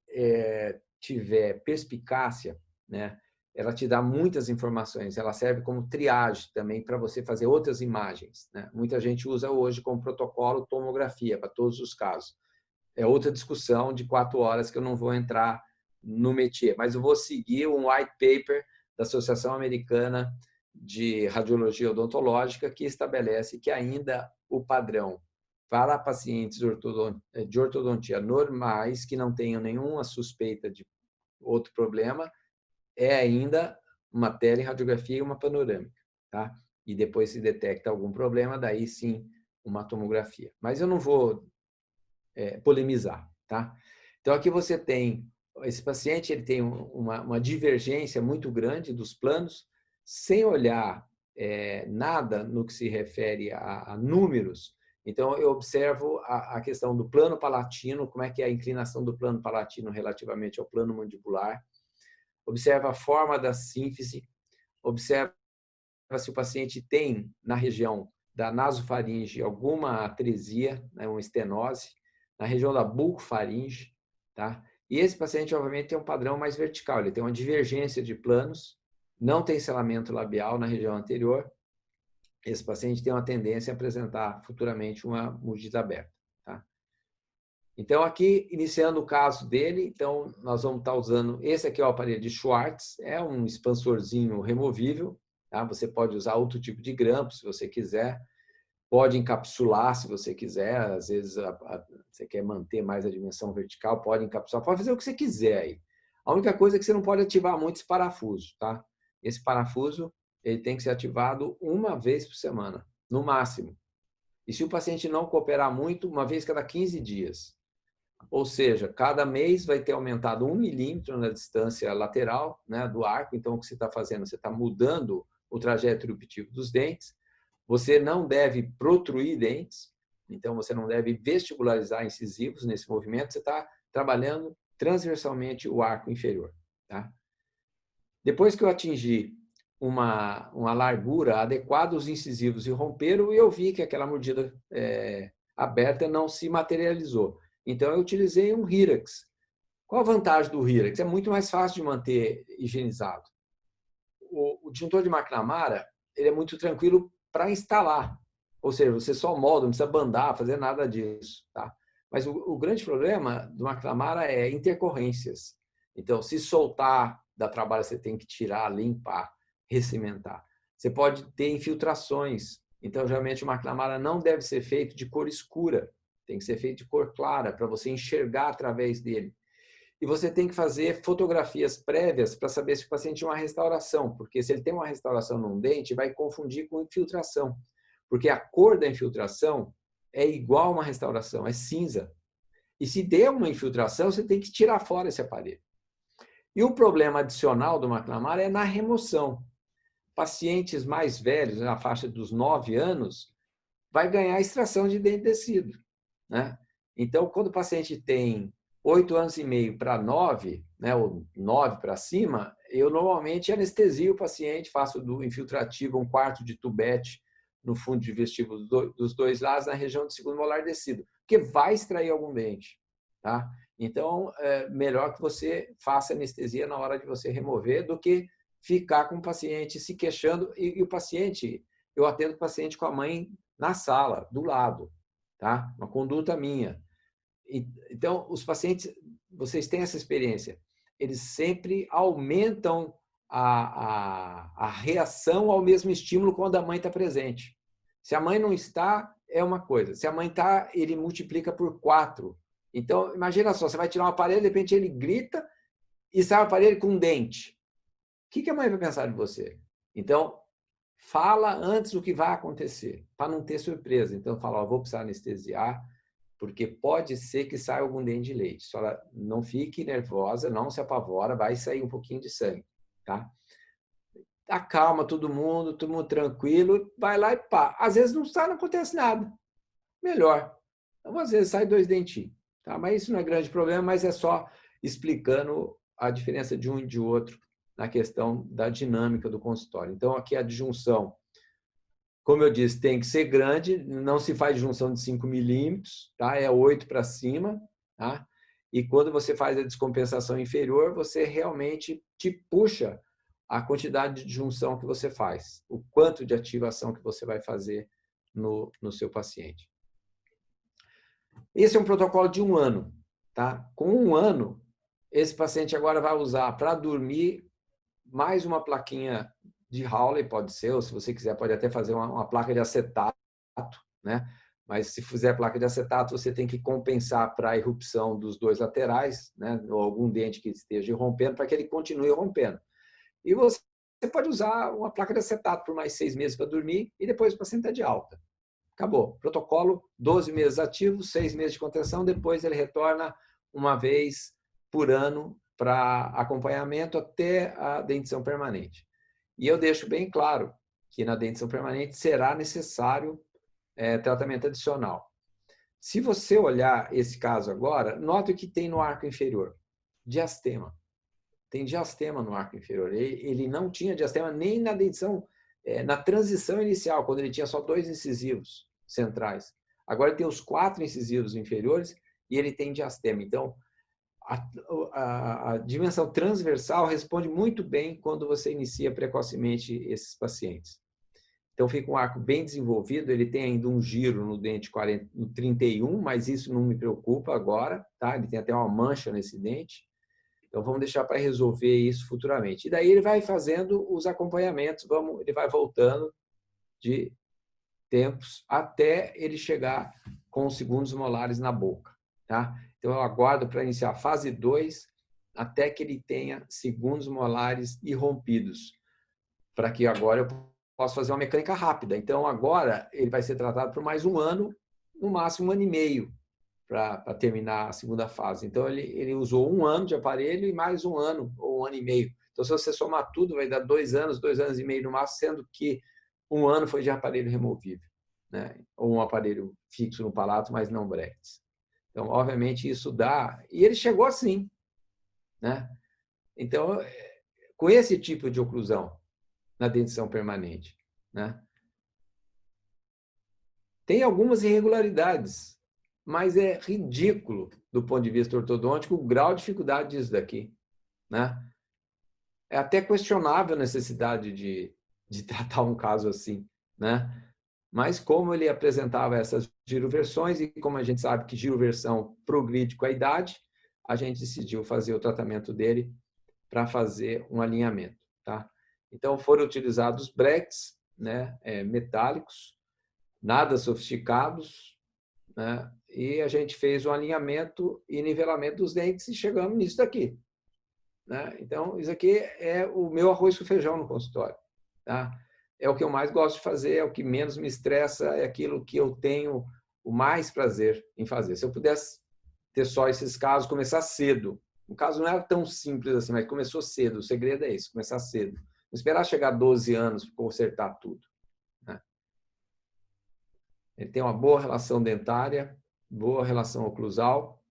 tiver perspicácia, né, ela te dá muitas informações. Ela serve como triagem também para você fazer outras imagens, né? Muita gente usa hoje como protocolo tomografia para todos os casos. É outra discussão de 4 horas que eu não vou entrar no métier, mas eu vou seguir um white paper da Associação Americana de Radiologia Odontológica que estabelece que ainda o padrão para pacientes de ortodontia normais que não tenham nenhuma suspeita de outro problema é ainda uma teleradiografia e uma panorâmica, tá? E depois se detecta algum problema, daí sim uma tomografia. Mas eu não vou polemizar, tá? Então aqui você tem esse paciente, ele tem uma divergência muito grande dos planos, sem olhar nada no que se refere a números. Então eu observo a questão do plano palatino, como é que é a inclinação do plano palatino relativamente ao plano mandibular. Observa a forma da sínfise, observa se o paciente tem na região da nasofaringe alguma atresia, né, uma estenose, na região da bucofaringe, tá? E esse paciente, obviamente, tem um padrão mais vertical, ele tem uma divergência de planos, não tem selamento labial na região anterior. Esse paciente tem uma tendência a apresentar futuramente uma mordida aberta, tá? Então, aqui, iniciando o caso dele, então, nós vamos estar usando, esse aqui é o aparelho de Schwartz, é um expansorzinho removível, tá? Você pode usar outro tipo de grampo, se você quiser, pode encapsular, se você quiser, às vezes você quer manter mais a dimensão vertical, pode encapsular, pode fazer o que você quiser aí. A única coisa é que você não pode ativar muito esse parafuso, tá? Esse parafuso, ele tem que ser ativado uma vez por semana, no máximo. E se o paciente não cooperar muito, uma vez cada 15 dias. Ou seja, cada mês vai ter aumentado 1 milímetro na distância lateral, né, do arco. Então, o que você está fazendo? Você está mudando o trajeto eruptivo dos dentes. Você não deve protruir dentes. Então, você não deve vestibularizar incisivos nesse movimento. Você está trabalhando transversalmente o arco inferior. Tá? Depois que eu atingi uma largura adequada aos incisivos e romperam, eu vi que aquela mordida aberta não se materializou. Então, eu utilizei um Hyrax. Qual a vantagem do Hyrax? É muito mais fácil de manter higienizado. O disjuntor de McNamara, ele é muito tranquilo para instalar. Ou seja, você só molda, não precisa bandar, fazer nada disso. Tá? Mas o grande problema do McNamara é intercorrências. Então, se soltar, dá trabalho, você tem que tirar, limpar, recimentar. Você pode ter infiltrações. Então, geralmente, o McNamara não deve ser feito de cor escura. Tem que ser feito de cor clara, para você enxergar através dele. E você tem que fazer fotografias prévias para saber se o paciente tem uma restauração, porque se ele tem uma restauração num dente, vai confundir com infiltração, porque a cor da infiltração é igual a uma restauração, é cinza. E se der uma infiltração, você tem que tirar fora esse aparelho. E o problema adicional do McNamara é na remoção. Pacientes mais velhos, na faixa dos 9 anos, vai ganhar extração de dente descido, né? Então, quando o paciente tem 8 anos e meio para 9, né, ou 9 para cima, eu normalmente anestesio o paciente, faço do infiltrativo 1/4 de tubete no fundo de vestíbulo dos dois lados, na região do segundo molar descido, porque vai extrair algum dente, tá? Então, é melhor que você faça anestesia na hora de você remover do que ficar com o paciente se queixando. E o paciente, eu atendo o paciente com a mãe na sala, do lado, tá? Uma conduta minha. Então, os pacientes, vocês têm essa experiência, eles sempre aumentam a reação ao mesmo estímulo quando a mãe está presente. Se a mãe não está, é uma coisa. Se a mãe está, ele multiplica por 4. Então, imagina só, você vai tirar um aparelho, de repente ele grita e sai o aparelho com um dente. O que a mãe vai pensar de você? Então, fala antes do que vai acontecer, para não ter surpresa. Então, fala, ó, vou precisar anestesiar, porque pode ser que saia algum dente de leite. Só não fique nervosa, não se apavora, vai sair um pouquinho de sangue, tá? Acalma todo mundo tranquilo, vai lá e pá. Às vezes não acontece nada. Melhor. Então, às vezes sai 2 dentinhos, tá? Mas isso não é grande problema, mas é só explicando a diferença de um e de outro na questão da dinâmica do consultório. Então, aqui a disjunção, como eu disse, tem que ser grande, não se faz disjunção de 5 milímetros, tá? É 8 para cima, tá? E quando você faz a descompensação inferior, você realmente te puxa a quantidade de disjunção que você faz, o quanto de ativação que você vai fazer no seu paciente. Esse é um protocolo de 1 ano, tá? Com 1 ano, esse paciente agora vai usar para dormir mais uma plaquinha de Hawley, pode ser, ou se você quiser, pode até fazer uma placa de acetato, né? Mas se fizer placa de acetato, você tem que compensar para a erupção dos 2 laterais, né? Ou algum dente que esteja rompendo, para que ele continue rompendo. E você pode usar uma placa de acetato por mais 6 meses para dormir e depois o paciente está de alta. Acabou. Protocolo, 12 meses ativos, 6 meses de contenção, depois ele retorna uma vez por ano para acompanhamento até a dentição permanente. E eu deixo bem claro que na dentição permanente será necessário tratamento adicional. Se você olhar esse caso agora, note o que tem no arco inferior. Diastema. Tem diastema no arco inferior. Ele não tinha diastema nem na dentição, na transição inicial, quando ele tinha só 2 incisivos centrais. Agora ele tem os 4 incisivos inferiores e ele tem diastema. Então, a dimensão transversal responde muito bem quando você inicia precocemente esses pacientes. Então, fica um arco bem desenvolvido. Ele tem ainda um giro no dente 40, no 31, mas isso não me preocupa agora, tá? Ele tem até uma mancha nesse dente. Então, vamos deixar para resolver isso futuramente. E daí ele vai fazendo os acompanhamentos, ele vai voltando de tempos até ele chegar com os segundos molares na boca, tá? Então, eu aguardo para iniciar a fase 2 até que ele tenha segundos molares irrompidos, para que agora eu possa fazer uma mecânica rápida. Então, agora ele vai ser tratado por mais um ano, no máximo 1 ano e meio, para terminar a segunda fase. Então, ele usou 1 ano de aparelho e mais 1 ano, ou 1 ano e meio. Então, se você somar tudo, vai dar 2 anos, 2 anos e meio no máximo, sendo que 1 ano foi de aparelho removível, né? Ou um aparelho fixo no palato, mas não brackets. Então, obviamente, isso dá... E ele chegou assim, né? Então, com esse tipo de oclusão na dentição permanente, né? Tem algumas irregularidades, mas é ridículo, do ponto de vista ortodôntico, o grau de dificuldade disso daqui, né? É até questionável a necessidade de tratar um caso assim, né? Mas como ele apresentava essas giroversões e como a gente sabe que giroversão progride com a idade, a gente decidiu fazer o tratamento dele para fazer um alinhamento, tá? Então foram utilizados brackets, né, metálicos, nada sofisticados, né? E a gente fez o alinhamento e nivelamento dos dentes e chegamos nisso daqui, né? Então, isso aqui é o meu arroz com feijão no consultório, tá? É o que eu mais gosto de fazer, é o que menos me estressa, é aquilo que eu tenho o mais prazer em fazer. Se eu pudesse ter só esses casos, começar cedo. O caso não era tão simples assim, mas começou cedo. O segredo é esse, começar cedo. Não esperar chegar a 12 anos para consertar tudo, né? Ele tem uma boa relação dentária, boa relação oclusal.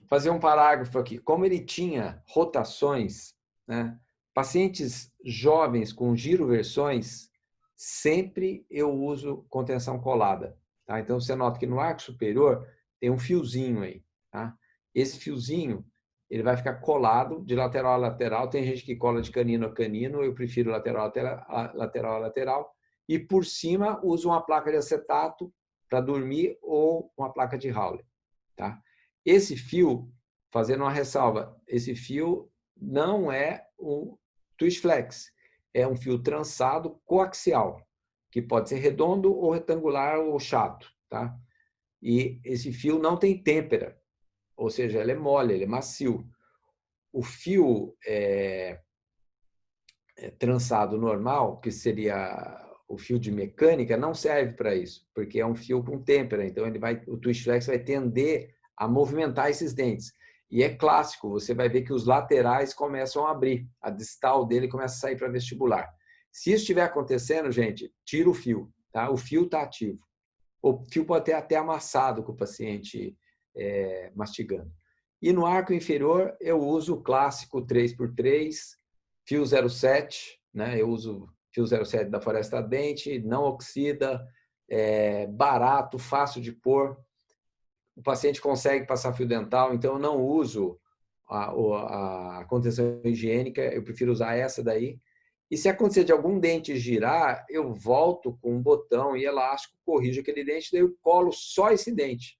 Fazer um parágrafo aqui. Como ele tinha rotações, né? Pacientes jovens com giroversões, sempre eu uso contenção colada, tá? Então, você nota que no arco superior tem um fiozinho aí, tá? Esse fiozinho, ele vai ficar colado de lateral a lateral. Tem gente que cola de canino a canino, eu prefiro lateral a lateral. E por cima, uso uma placa de acetato para dormir ou uma placa de Howler, tá? Esse fio, fazendo uma ressalva, esse fio não é um twist flex, é um fio trançado coaxial, que pode ser redondo ou retangular ou chato, tá? E esse fio não tem têmpera, ou seja, ele é mole, ele é macio. O fio trançado normal, que seria o fio de mecânica, não serve para isso, porque é um fio com têmpera, então o twist flex vai tender a movimentar esses dentes. E é clássico, você vai ver que os laterais começam a abrir, a distal dele começa a sair para vestibular. Se isso estiver acontecendo, gente, tira o fio, tá? O fio está ativo. O fio pode ter até amassado com o paciente mastigando. E no arco inferior, eu uso o clássico 3x3, fio 07, né? Eu uso fio 07 da Floresta Dente, não oxida, barato, fácil de pôr. O paciente consegue passar fio dental, então eu não uso a contenção higiênica, eu prefiro usar essa daí. E se acontecer de algum dente girar, eu volto com um botão e elástico, corrijo aquele dente, daí eu colo só esse dente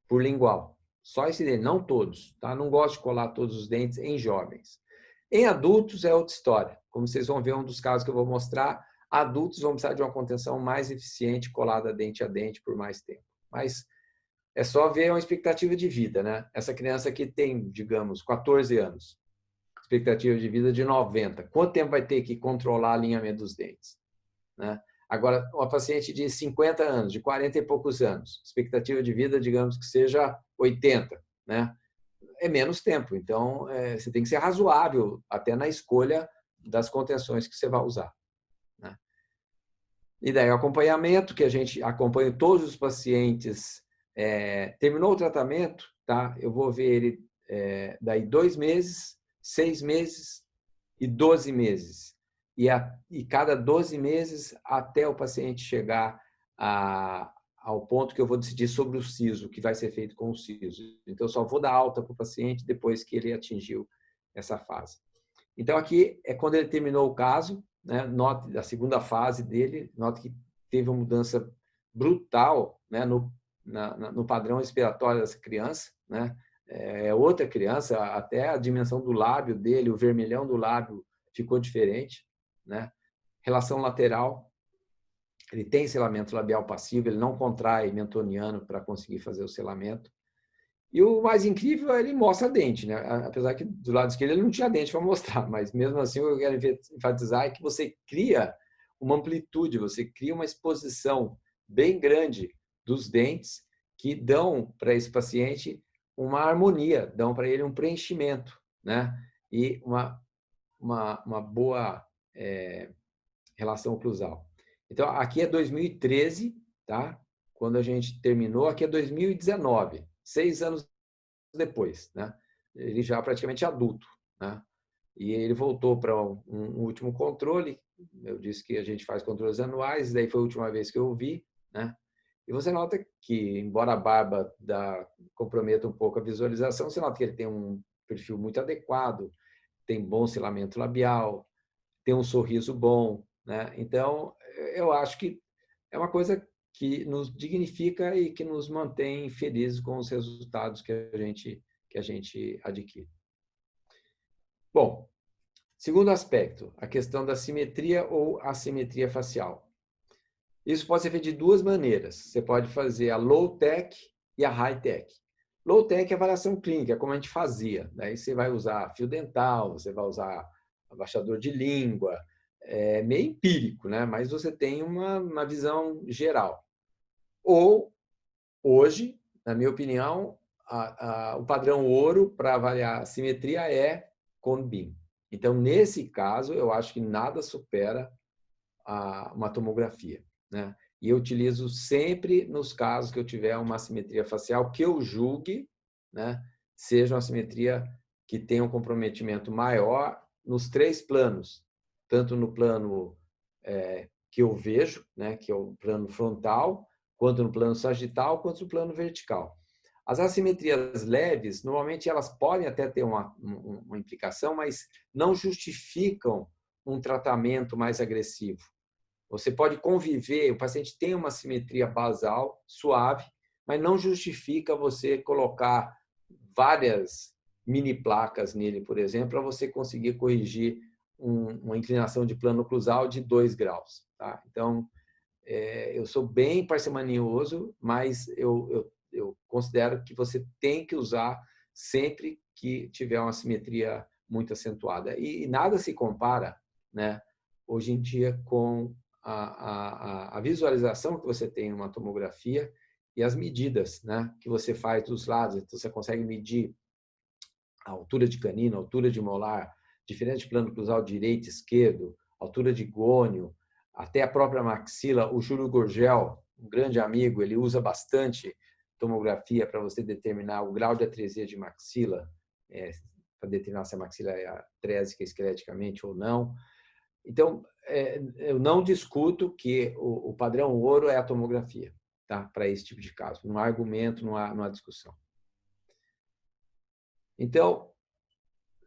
por lingual. Só esse dente, não todos, tá? Não gosto de colar todos os dentes em jovens. Em adultos é outra história. Como vocês vão ver, um dos casos que eu vou mostrar, adultos vão precisar de uma contenção mais eficiente, colada dente a dente por mais tempo. Mas é só ver uma expectativa de vida, né? Essa criança aqui tem, digamos, 14 anos. Expectativa de vida de 90. Quanto tempo vai ter que controlar o alinhamento dos dentes, né? Agora, uma paciente de 50 anos, de 40 e poucos anos, expectativa de vida, digamos que seja 80, né? É menos tempo. Então, você tem que ser razoável até na escolha das contenções que você vai usar, né? E daí o acompanhamento, que a gente acompanha todos os pacientes. Terminou o tratamento, tá? Eu vou ver ele daí 2 meses, 6 meses e 12 meses. E cada 12 meses até o paciente chegar ao ponto que eu vou decidir sobre o siso, o que vai ser feito com o siso. Então, eu só vou dar alta para o paciente depois que ele atingiu essa fase. Então, aqui é quando ele terminou o caso, né? Note a segunda fase dele, note que teve uma mudança brutal, né? No padrão respiratório dessa criança, né? É outra criança, até a dimensão do lábio dele, o vermelhão do lábio ficou diferente, né? Relação lateral, ele tem selamento labial passivo, ele não contrai mentoniano para conseguir fazer o selamento. E o mais incrível é ele mostra dente, né? Apesar que do lado esquerdo ele não tinha dente para mostrar, mas mesmo assim eu quero enfatizar é que você cria uma amplitude, você cria uma exposição bem grande dos dentes que dão para esse paciente uma harmonia, dão para ele um preenchimento, né? E uma boa relação oclusal. Então, aqui é 2013, tá? Quando a gente terminou, aqui é 2019, 6 anos depois, né? Ele já praticamente adulto, né? E ele voltou para um último controle. Eu disse que a gente faz controles anuais, daí foi a última vez que eu vi, né? E você nota que, embora a barba comprometa um pouco a visualização, você nota que ele tem um perfil muito adequado, tem bom selamento labial, tem um sorriso bom, né? Então, eu acho que é uma coisa que nos dignifica e que nos mantém felizes com os resultados que a gente adquire. Bom, segundo aspecto, a questão da simetria ou assimetria facial. Isso pode ser feito de duas maneiras. Você pode fazer a low-tech e a high-tech. Low-tech é avaliação clínica, como a gente fazia. Daí você vai usar fio dental, você vai usar abaixador de língua, é meio empírico, né? Mas você tem uma visão geral. Ou, hoje, na minha opinião, o padrão ouro para avaliar a simetria é cone beam. Então, nesse caso, eu acho que nada supera uma tomografia, né? E eu utilizo sempre nos casos que eu tiver uma assimetria facial que eu julgue, né, seja uma assimetria que tenha um comprometimento maior nos 3 planos, tanto no plano que eu vejo, né, que é o plano frontal, quanto no plano sagital, quanto no plano vertical. As assimetrias leves, normalmente elas podem até ter uma implicação, mas não justificam um tratamento mais agressivo. Você pode conviver, o paciente tem uma simetria basal suave, mas não justifica você colocar várias mini placas nele, por exemplo, para você conseguir corrigir uma inclinação de plano oclusal de 2 graus. Tá? Então, eu sou bem parcimonioso, mas eu considero que você tem que usar sempre que tiver uma simetria muito acentuada. E nada se compara, né, hoje em dia com a visualização que você tem numa tomografia e as medidas, né, que você faz dos lados. Então, você consegue medir a altura de canino, a altura de molar, diferente plano oclusal direito e esquerdo, altura de gônio, até a própria maxila. O Júlio Gurgel, um grande amigo, ele usa bastante tomografia para você determinar o grau de atresia de maxila, para determinar se a maxila é atrésica esqueleticamente ou não. Então, eu não discuto que o padrão ouro é a tomografia, tá? Para esse tipo de caso. Não há argumento, não há discussão. Então,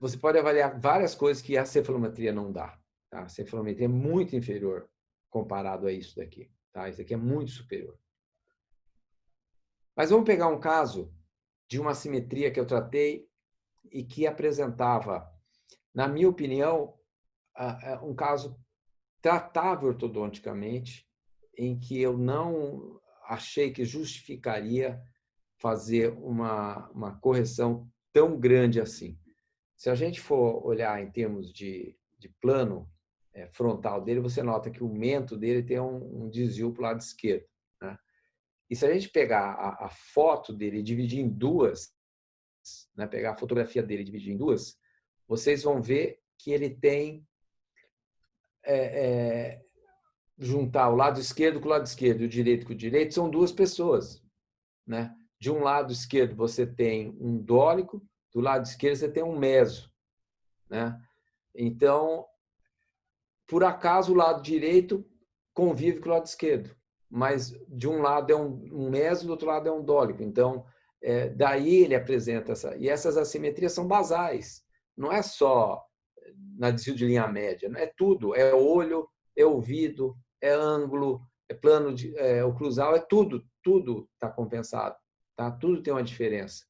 você pode avaliar várias coisas que a cefalometria não dá. Tá? A cefalometria é muito inferior comparado a isso daqui. Tá? Isso aqui é muito superior. Mas vamos pegar um caso de uma assimetria que eu tratei e que apresentava, na minha opinião, um caso tratável ortodonticamente, em que eu não achei que justificaria fazer uma correção tão grande assim. Se a gente for olhar em termos de plano frontal dele, você nota que o mento dele tem um desvio para o lado esquerdo. Né? E se a gente pegar a foto dele e dividir em duas, né, pegar a fotografia dele e dividir em duas, vocês vão ver que ele tem juntar o lado esquerdo com o lado esquerdo e o direito com o direito, são duas pessoas. Né? De um lado esquerdo você tem um dórico, do lado esquerdo você tem um meso. Né? Então, por acaso, o lado direito convive com o lado esquerdo, mas de um lado é um meso, do outro lado é um dórico. Então, daí ele apresenta essa... E essas assimetrias são basais. Não é só na desvio de linha média. Não é tudo, é olho, é ouvido, é ângulo, é plano oclusal, é tudo está compensado, tá? Tudo tem uma diferença.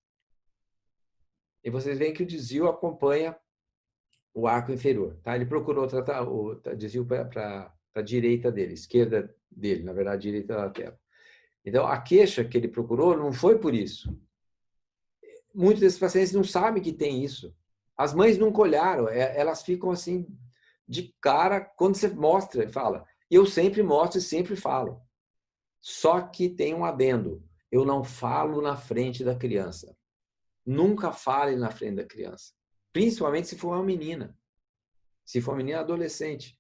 E vocês veem que o desvio acompanha o arco inferior, tá? Ele procurou tratar o desvio para a direita dele, esquerda dele, na verdade, direita da tela. Então, a queixa que ele procurou não foi por isso. Muitos desses pacientes não sabem que tem isso. As mães nunca olharam, elas ficam assim de cara quando você mostra e fala. Eu sempre mostro e sempre falo. Só que tem um adendo. Eu não falo na frente da criança. Nunca fale na frente da criança. Principalmente se for uma menina. Se for uma menina adolescente.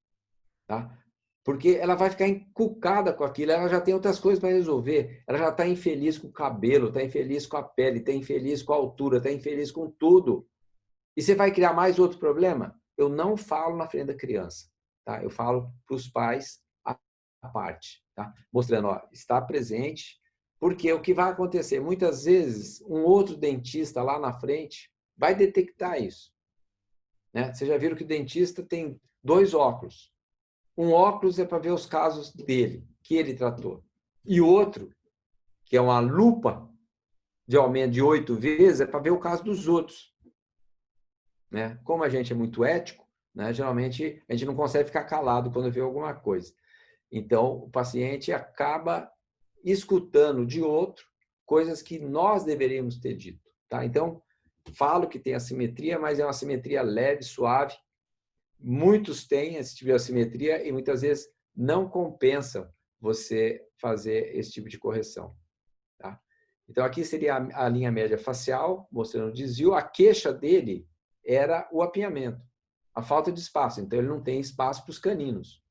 Tá? Porque ela vai ficar encucada com aquilo, ela já tem outras coisas para resolver. Ela já está infeliz com o cabelo, está infeliz com a pele, está infeliz com a altura, está infeliz com tudo. E você vai criar mais outro problema? Eu não falo na frente da criança. Tá? Eu falo para os pais à parte. Tá? Mostrando, ó, está presente. Porque o que vai acontecer? Muitas vezes, um outro dentista lá na frente vai detectar isso. Né? Vocês já viram que o dentista tem 2 óculos. Um óculos é para ver os casos dele, que ele tratou. E o outro, que é uma lupa de aumento de 8 vezes, é para ver o caso dos outros. Né? Como a gente é muito ético, né? Geralmente a gente não consegue ficar calado quando vê alguma coisa. Então, o paciente acaba escutando de outro coisas que nós deveríamos ter dito. Tá? Então, falo que tem assimetria, mas é uma assimetria leve, suave. Muitos têm esse tipo de assimetria e muitas vezes não compensa você fazer esse tipo de correção. Tá? Então, aqui seria a linha média facial, mostrando o desvio. A queixa dele era o apinhamento, a falta de espaço. Então, ele não tem espaço para os caninos.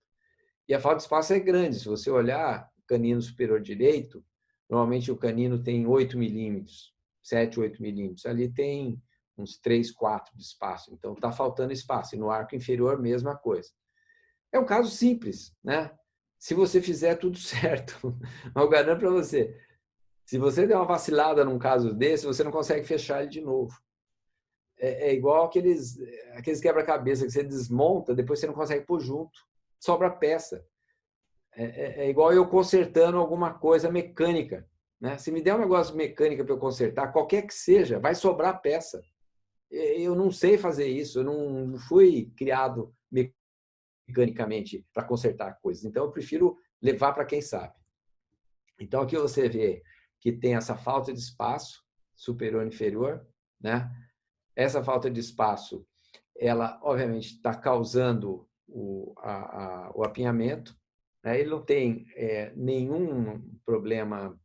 E a falta de espaço é grande. Se você olhar o canino superior direito, normalmente o canino tem 8 milímetros, 7, 8 milímetros. Ali tem uns 3, 4 de espaço. Então, está faltando espaço. E no arco inferior, mesma coisa. É um caso simples, né? Se você fizer tudo certo, eu garanto para você, se você der uma vacilada num caso desse, você não consegue fechar ele de novo. É igual aqueles quebra-cabeça que você desmonta, depois você não consegue pôr junto. Sobra peça. É igual eu consertando alguma coisa mecânica. Né? Se me der um negócio mecânica para eu consertar, qualquer que seja, vai sobrar peça. Eu não sei fazer isso, eu não fui criado mecanicamente para consertar coisas. Então, eu prefiro levar para quem sabe. Então, aqui você vê que tem essa falta de espaço superior e inferior. Né? Essa falta de espaço, ela, obviamente, está causando o apinhamento. Ele não tem nenhum problema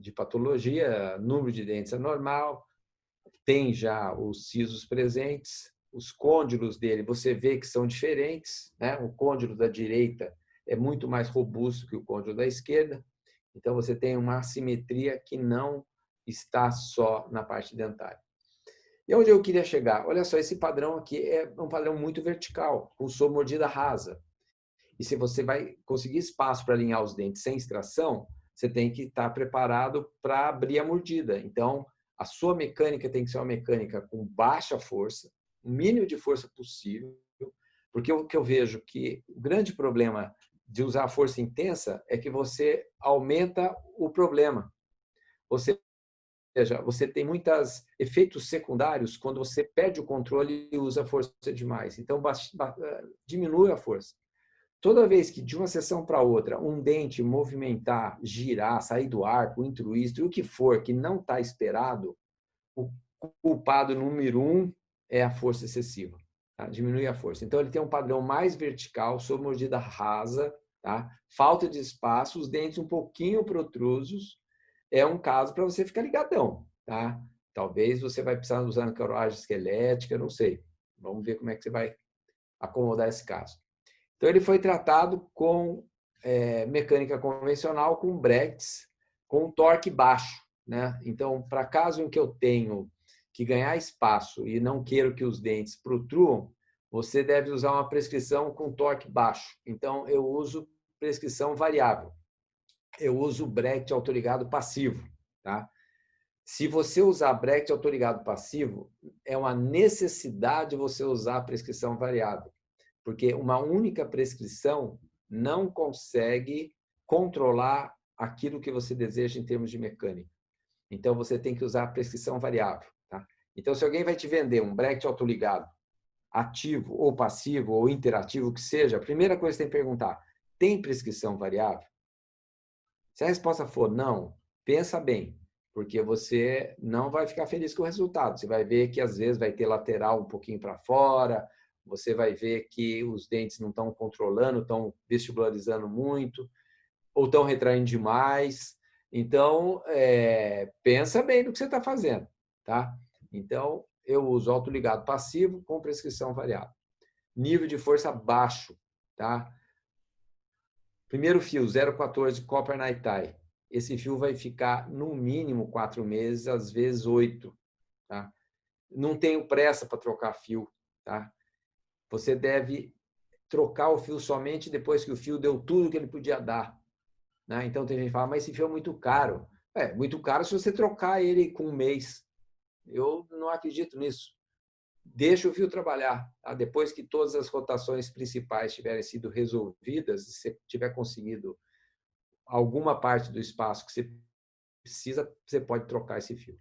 de patologia, número de dentes é normal, tem já os sisos presentes, os côndilos dele, você vê que são diferentes, né? O côndilo da direita é muito mais robusto que o côndilo da esquerda, então você tem uma assimetria que não está só na parte dentária. E onde eu queria chegar? Olha só, esse padrão aqui é um padrão muito vertical, com mordida rasa. E se você vai conseguir espaço para alinhar os dentes sem extração, você tem que estar preparado para abrir a mordida. Então, a sua mecânica tem que ser uma mecânica com baixa força, o mínimo de força possível, porque o que eu vejo que o grande problema de usar a força intensa é que você aumenta o problema. Ou seja, você tem muitos efeitos secundários quando você perde o controle e usa a força demais. Então, diminui a força. Toda vez que de uma sessão para outra um dente movimentar, girar, sair do arco, intruído, o que for que não está esperado, o culpado número 1 é a força excessiva. Tá? Diminui a força. Então, ele tem um padrão mais vertical, sob mordida rasa, tá? Falta de espaço, os dentes um pouquinho protrusos. É um caso para você ficar ligadão. Tá? Talvez você vai precisar usar ancoragem esquelética, não sei. Vamos ver como é que você vai acomodar esse caso. Então, ele foi tratado com mecânica convencional, com brackets, com torque baixo. Né? Então, para caso em que eu tenho que ganhar espaço e não quero que os dentes protruam, você deve usar uma prescrição com torque baixo. Então, eu uso prescrição variável. Eu uso bracket autoligado passivo. Tá? Se você usar Brecht autoligado passivo, é uma necessidade você usar a prescrição variável, porque uma única prescrição não consegue controlar aquilo que você deseja em termos de mecânica. Então, você tem que usar a prescrição variável. Tá? Então, se alguém vai te vender um Brecht autoligado, ativo ou passivo ou interativo, que seja, a primeira coisa que você tem que perguntar, tem prescrição variável? Se a resposta for não, pensa bem, porque você não vai ficar feliz com o resultado. Você vai ver que, às vezes, vai ter lateral um pouquinho para fora, você vai ver que os dentes não estão controlando, estão vestibularizando muito, ou estão retraindo demais. Então, pensa bem no que você está fazendo. Tá? Então, eu uso autoligado passivo com prescrição variável. Nível de força baixo. Tá? Primeiro fio, 0,14 Copper Night Tie. Esse fio vai ficar no mínimo 4 meses, às vezes 8. Tá? Não tenho pressa para trocar fio. Tá? Você deve trocar o fio somente depois que o fio deu tudo que ele podia dar. Né? Então tem gente que fala, mas esse fio é muito caro. É, muito caro se você trocar ele com um mês. Eu não acredito nisso. Deixa o fio trabalhar. Tá? Depois que todas as rotações principais tiverem sido resolvidas, se você tiver conseguido alguma parte do espaço que você precisa, você pode trocar esse fio.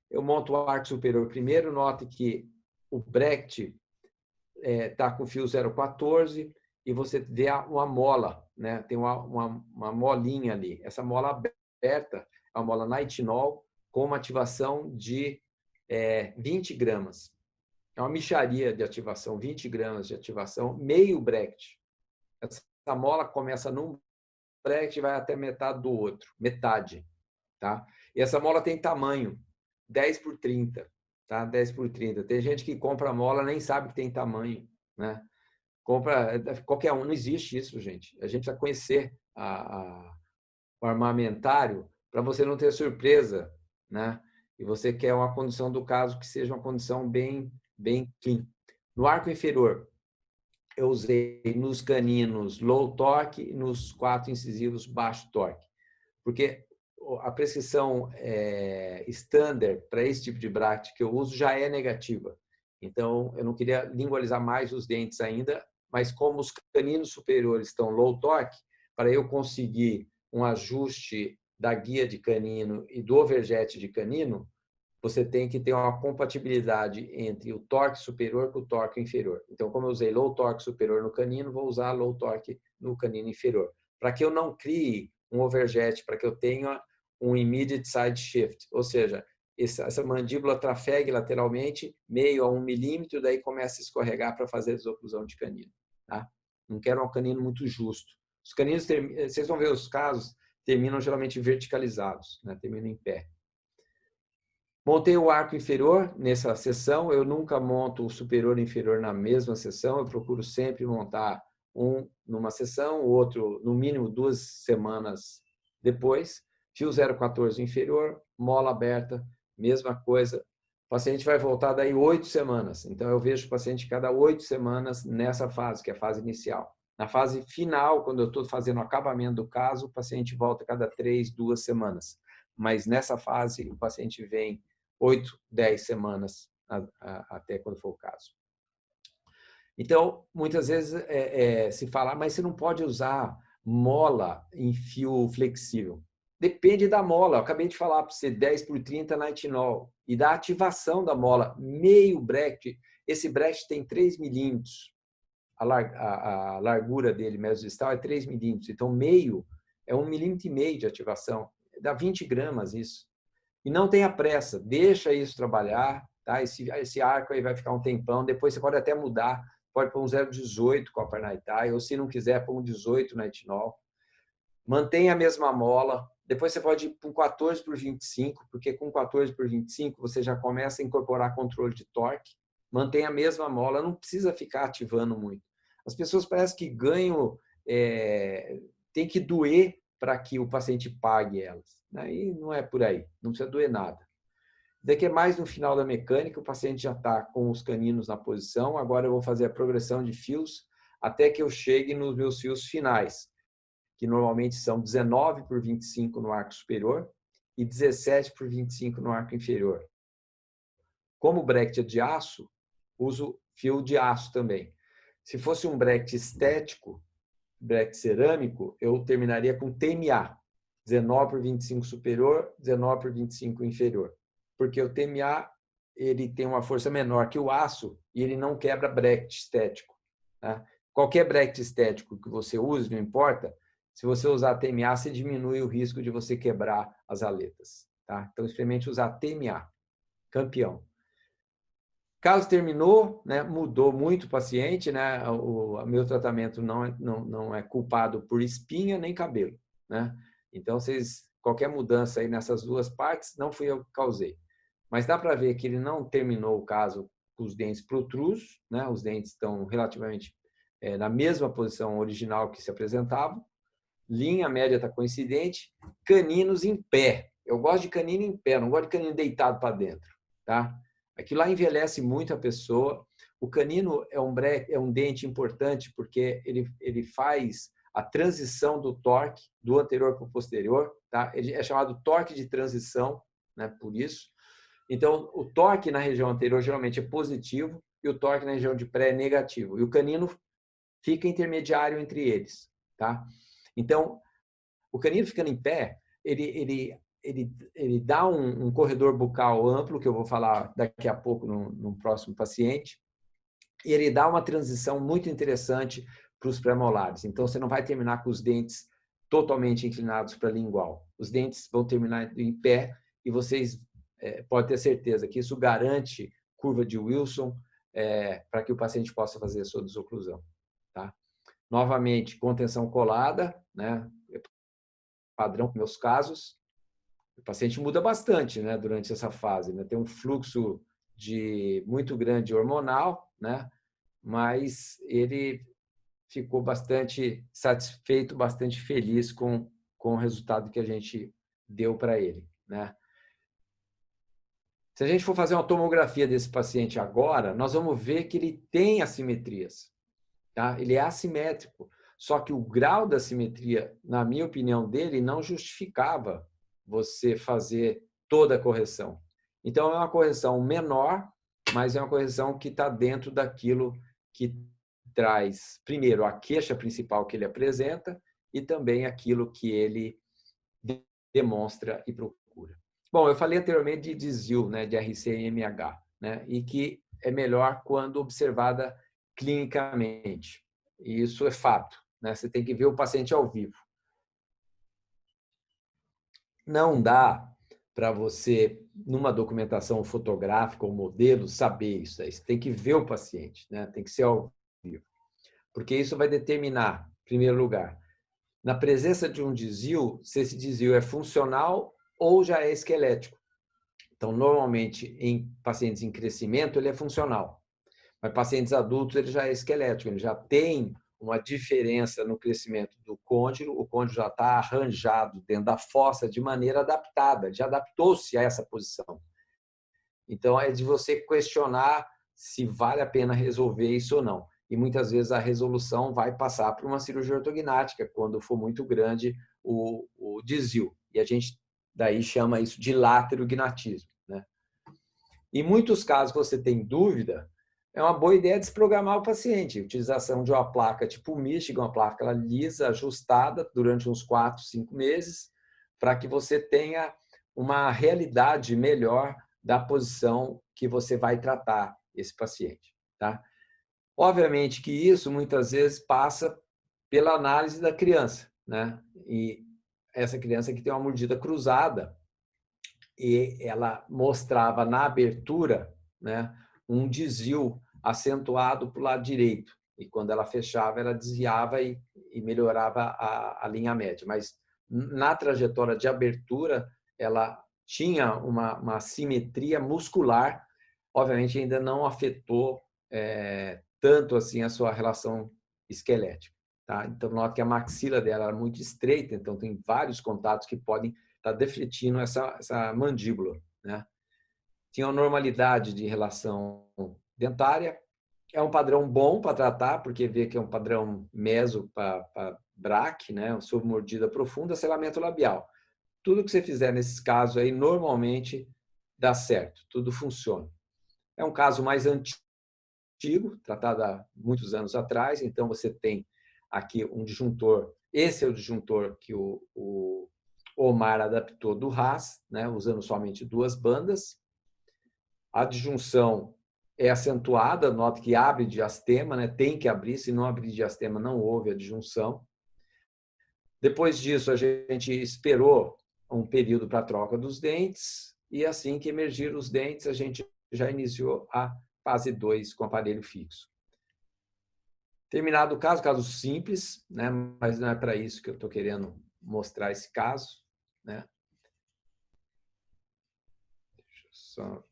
Eu monto o arco superior primeiro, note que o Brecht está com fio 0,14 e você vê uma mola, né? Tem uma molinha ali. Essa mola aberta é uma mola nitinol com uma ativação de 20 gramas. É uma mixaria de ativação, 20 gramas de ativação, meio Brecht. Essa mola começa num Brecht e vai até metade do outro, metade. Tá? E essa mola tem tamanho, 10 por 30. Tá? 10 por 30. Tem gente que compra mola nem sabe que tem tamanho. Né? Compra qualquer um, não existe isso, gente. A gente precisa conhecer o armamentário para você não ter surpresa. Né? E você quer uma condição do caso que seja uma condição bem clean. No arco inferior, eu usei nos caninos low torque e nos 4 incisivos baixo torque. Porque a prescrição standard para esse tipo de Brecht que eu uso já é negativa. Então, eu não queria lingualizar mais os dentes ainda, mas como os caninos superiores estão low torque, para eu conseguir um ajuste da guia de canino e do overjet de canino, você tem que ter uma compatibilidade entre o torque superior com o torque inferior. Então, como eu usei low torque superior no canino, vou usar low torque no canino inferior. Para que eu não crie um overjet, para que eu tenha um immediate side shift, ou seja, essa mandíbula trafegue lateralmente meio a 1 milímetro, daí começa a escorregar para fazer a desoclusão de canino. Tá? Não quero um canino muito justo. Os caninos, vocês vão ver os casos, terminam geralmente verticalizados, né? Terminam em pé. Montei o arco inferior nessa seção, eu nunca monto o superior e inferior na mesma seção, eu procuro sempre montar um numa seção, o outro no mínimo 2 semanas depois. Fio 0,14 inferior, mola aberta, mesma coisa. O paciente vai voltar daí 8 semanas, então eu vejo o paciente cada 8 semanas nessa fase, que é a fase inicial. Na fase final, quando eu estou fazendo o acabamento do caso, o paciente volta cada 3, 2 semanas. Mas nessa fase, o paciente vem 8, 10 semanas, até quando for o caso. Então, muitas vezes se fala, mas você não pode usar mola em fio flexível. Depende da mola. Eu acabei de falar para você, 10 por 30 nitinol. E da ativação da mola, meio Brecht. Esse Brecht tem 3 milímetros. A largura dele, mesodistal, é 3 milímetros. Então, meio é 1,5 milímetro de ativação. Dá 20 gramas isso. E não tenha pressa, deixa isso trabalhar, tá? Esse arco aí vai ficar um tempão, depois você pode até mudar, pode pôr um 0,18 Copper Night Tie, ou se não quiser, pôr um 18 nitinol. Mantenha a mesma mola, depois você pode ir para um 14 por 25, porque com 14 por 25 você já começa a incorporar controle de torque, mantenha a mesma mola, não precisa ficar ativando muito. As pessoas parecem que ganham, tem que doer para que o paciente pague elas. Aí não é por aí, não precisa doer nada. Daqui é mais no final da mecânica, o paciente já está com os caninos na posição, agora eu vou fazer a progressão de fios até que eu chegue nos meus fios finais, que normalmente são 19 por 25 no arco superior e 17 por 25 no arco inferior. Como o bracket é de aço, uso fio de aço também. Se fosse um bracket estético, bracket cerâmico, eu terminaria com TMA, 19 por 25 superior, 19 por 25 inferior. Porque o TMA ele tem uma força menor que o aço e ele não quebra bracket estético. Tá? Qualquer bracket estético que você use, não importa, se você usar TMA, você diminui o risco de você quebrar as aletas. Tá? Então, experimente usar TMA, campeão. Caso terminou, né, mudou muito o paciente, né, o meu tratamento não é culpado por espinha nem cabelo. Né? Então, qualquer mudança aí nessas duas partes, não fui eu que causei. Mas dá para ver que ele não terminou o caso com os dentes protrusos, né? Os dentes estão relativamente na mesma posição original que se apresentavam, linha média está coincidente, caninos em pé. Eu gosto de canino em pé, não gosto de canino deitado para dentro. Tá? Aquilo lá envelhece muito a pessoa. O canino é um dente importante porque ele faz a transição do torque do anterior para o posterior. Tá? Ele é chamado torque de transição, né? Por isso. Então, o torque na região anterior geralmente é positivo e o torque na região de pré é negativo. E o canino fica intermediário entre eles. Tá? Então, o canino ficando em pé, ele dá um corredor bucal amplo, que eu vou falar daqui a pouco no próximo paciente, e ele dá uma transição muito interessante para os pré-molares. Então, você não vai terminar com os dentes totalmente inclinados para a lingual. Os dentes vão terminar em pé e vocês podem ter certeza que isso garante curva de Wilson para que o paciente possa fazer a sua desoclusão. Tá? Novamente, contenção colada, né? Padrão para meus casos. O paciente muda bastante, né, durante essa fase, né? Tem um fluxo muito grande hormonal, né? Mas ele ficou bastante satisfeito, bastante feliz com o resultado que a gente deu para ele, né? Se a gente for fazer uma tomografia desse paciente agora, nós vamos ver que ele tem assimetrias, tá? Ele é assimétrico, só que o grau da assimetria, na minha opinião dele, não justificava você fazer toda a correção. Então, é uma correção menor, mas é uma correção que está dentro daquilo que traz, primeiro, a queixa principal que ele apresenta e também aquilo que ele demonstra e procura. Bom, eu falei anteriormente de desvio, né, de RCMH, né, e que é melhor quando observada clinicamente. E isso é fato, né? Você tem que ver o paciente ao vivo. Não dá para você, numa documentação fotográfica ou modelo, saber isso aí. Você tem que ver o paciente, né? Tem que ser ao vivo. Porque isso vai determinar, em primeiro lugar, na presença de um desvio, se esse desvio é funcional ou já é esquelético. Então, normalmente, em pacientes em crescimento, ele é funcional. Mas pacientes adultos, ele já é esquelético, ele já tem uma diferença no crescimento do côndilo, o côndilo já está arranjado dentro da fossa de maneira adaptada, já adaptou-se a essa posição. Então, é de você questionar se vale a pena resolver isso ou não. E muitas vezes a resolução vai passar por uma cirurgia ortognática, quando for muito grande o desvio. E a gente daí chama isso de laterognatismo, né? Em muitos casos que você tem dúvida, é uma boa ideia desprogramar o paciente. Utilização de uma placa tipo Michigan, uma placa lisa, ajustada durante uns 4, 5 meses, para que você tenha uma realidade melhor da posição que você vai tratar esse paciente. Tá? Obviamente que isso muitas vezes passa pela análise da criança, né? E essa criança que tem uma mordida cruzada, e ela mostrava na abertura, né, um desvio acentuado para o lado direito. E quando ela fechava, ela desviava e melhorava a linha média. Mas na trajetória de abertura, ela tinha uma simetria muscular, obviamente ainda não afetou tanto assim a sua relação esquelética. Tá? Então, nota que a maxila dela era muito estreita, então tem vários contatos que podem estar defletindo essa mandíbula. Né? Tinha uma normalidade de relação dentária, é um padrão bom para tratar, porque vê que é um padrão meso para braque, né? Sob mordida profunda, selamento labial. tudo que você fizer nesses casos aí, normalmente dá certo, tudo funciona. É um caso mais antigo, tratado há muitos anos atrás, então você tem aqui um disjuntor, esse é o disjuntor que o Omar adaptou do Haas, né, usando somente duas bandas. A disjunção é acentuada, nota que abre diastema, né, tem que abrir, se não abrir diastema não houve a disjunção. Depois disso, a gente esperou um período para a troca dos dentes e assim que emergiram os dentes, a gente já iniciou a fase 2 com aparelho fixo. Terminado o caso, caso simples, né? Mas não é para isso que eu estou querendo mostrar esse caso, né? Deixa eu só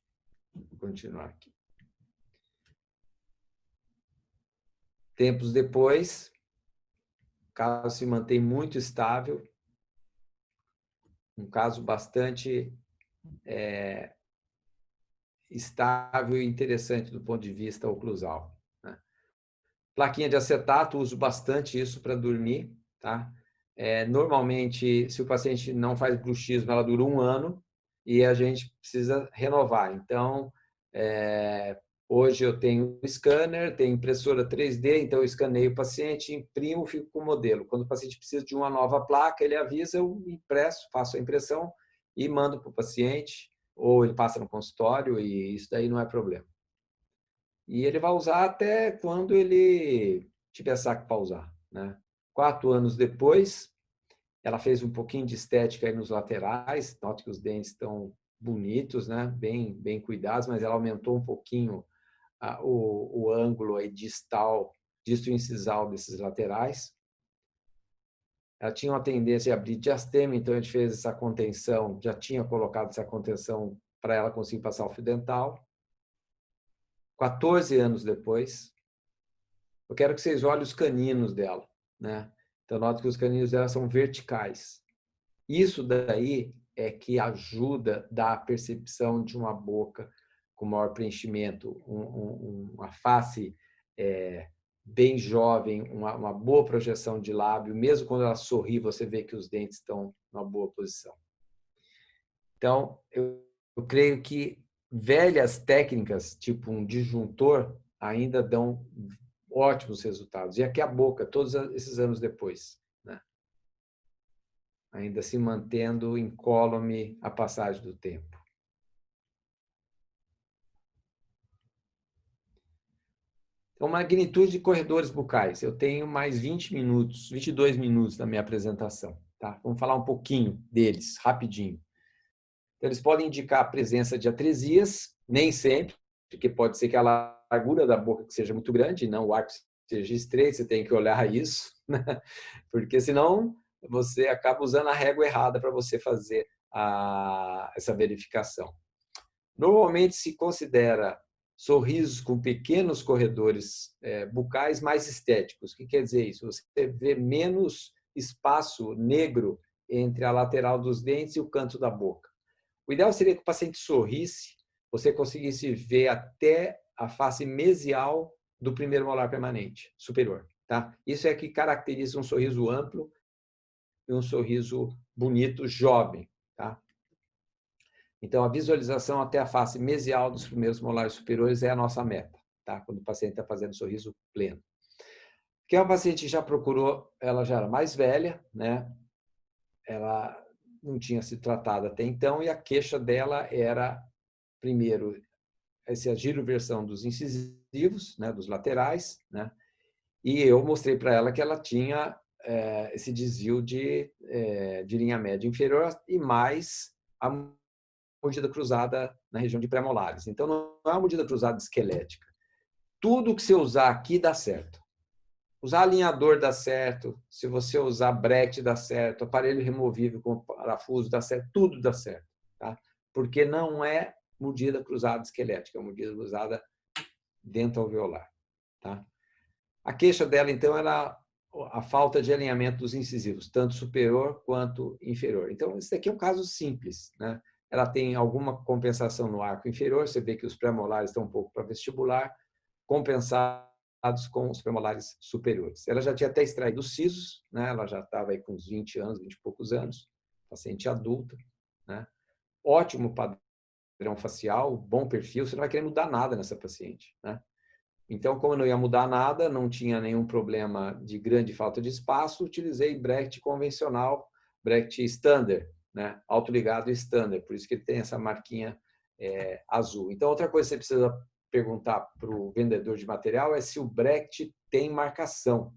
continuar aqui. Tempos depois, o caso se mantém muito estável, um caso bastante estável e interessante do ponto de vista oclusal. Né? Plaquinha de acetato, uso bastante isso para dormir. Tá? Normalmente, se o paciente não faz bruxismo, ela dura 1 ano e a gente precisa renovar. Então, hoje eu tenho scanner, tenho impressora 3D, então eu escaneio o paciente, imprimo, fico com o modelo. Quando o paciente precisa de uma nova placa, ele avisa, eu impresso, faço a impressão e mando para o paciente, ou ele passa no consultório e isso daí não é problema. E ele vai usar até quando ele tiver saco para usar. Né? 4 anos depois, ela fez um pouquinho de estética aí nos laterais, note que os dentes estão bonitos, né? bem cuidados, mas ela aumentou um pouquinho o ângulo aí distal, disto-incisal desses laterais. Ela tinha uma tendência a abrir diastema, então a gente fez essa contenção, já tinha colocado essa contenção para ela conseguir passar o fio dental. 14 anos depois, eu quero que vocês olhem os caninos dela. Né? Então, note que os caninos dela são verticais. Isso daí é que ajuda a dar a percepção de uma boca com maior preenchimento, uma face bem jovem, uma boa projeção de lábio. Mesmo quando ela sorri, você vê que os dentes estão numa boa posição. Então, eu creio que velhas técnicas, tipo um disjuntor, ainda dão ótimos resultados. E aqui a boca, todos esses anos depois, né? Ainda se mantendo incólume a passagem do tempo. Então, magnitude de corredores bucais. Eu tenho mais 20 minutos, 22 minutos na minha apresentação. Tá? Vamos falar um pouquinho deles, rapidinho. Então, eles podem indicar a presença de atresias, nem sempre, porque pode ser que a largura da boca seja muito grande, não o arco seja estreito, você tem que olhar isso, né? Porque senão você acaba usando a régua errada para você fazer essa verificação. Normalmente se considera sorrisos com pequenos corredores bucais mais estéticos. O que quer dizer isso? Você vê menos espaço negro entre a lateral dos dentes e o canto da boca. O ideal seria que o paciente sorrisse, você conseguisse ver até a face mesial do primeiro molar permanente, superior. Tá? Isso é que caracteriza um sorriso amplo e um sorriso bonito, jovem. Tá? Então, a visualização até a face mesial dos primeiros molares superiores é a nossa meta, tá? Quando o paciente está fazendo sorriso pleno. Que a paciente já procurou, ela já era mais velha, né? Ela não tinha se tratado até então e a queixa dela era, primeiro, essa giroversão dos incisivos, né? Dos laterais, né? E eu mostrei para ela que ela tinha esse desvio de linha média inferior e mais a mordida cruzada na região de pré-molares. Então, não é uma mordida cruzada esquelética. Tudo que você usar aqui dá certo. Usar alinhador dá certo, se você usar brete dá certo, aparelho removível com parafuso dá certo, tudo dá certo. Tá? Porque não é mordida cruzada esquelética, é mordida cruzada dentro alveolar. Tá? A queixa dela, então, era a falta de alinhamento dos incisivos, tanto superior quanto inferior. Então, esse daqui é um caso simples, né? Ela tem alguma compensação no arco inferior, você vê que os pré-molares estão um pouco para vestibular, compensados com os pré-molares superiores. Ela já tinha até extraído os sisos, né? Ela já estava aí com uns 20 anos, 20 e poucos anos, paciente adulta, né? Ótimo padrão facial, bom perfil, você não vai querer mudar nada nessa paciente, né? Então, como eu não ia mudar nada, não tinha nenhum problema de grande falta de espaço, utilizei Brecht convencional, Brecht standard, né? Autoligado standard, por isso que ele tem essa marquinha azul. Então, outra coisa que você precisa perguntar para o vendedor de material é se o Brecht tem marcação.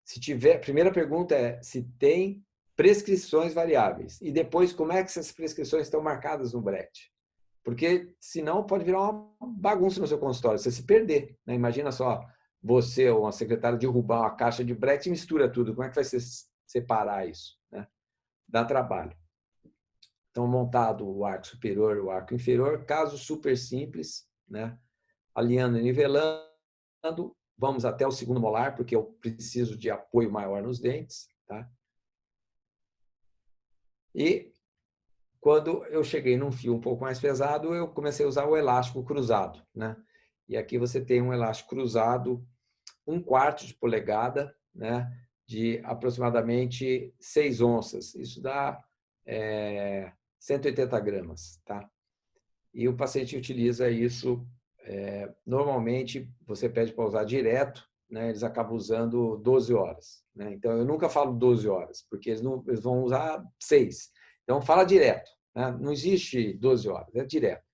Se tiver, a primeira pergunta é se tem prescrições variáveis. E depois, como é que essas prescrições estão marcadas no Brecht? Porque senão pode virar uma bagunça no seu consultório, você se perder, né? Imagina só, você ou uma secretária derrubar uma caixa de Brecht e mistura tudo. Como é que vai ser separar isso, né? Dá trabalho. Então, montado o arco superior e o arco inferior, caso super simples, né? Alinhando e nivelando, vamos até o segundo molar, porque eu preciso de apoio maior nos dentes, tá? E quando eu cheguei num fio um pouco mais pesado, eu comecei a usar o elástico cruzado, né? E aqui você tem um elástico cruzado, 1/4 de polegada, né? De aproximadamente 6 onças. Isso dá 180 gramas, tá? E o paciente utiliza isso, normalmente você pede para usar direto, né? Eles acabam usando 12 horas, né? Então, eu nunca falo 12 horas, porque eles vão usar 6. Então, fala direto, né? Não existe 12 horas, é direto.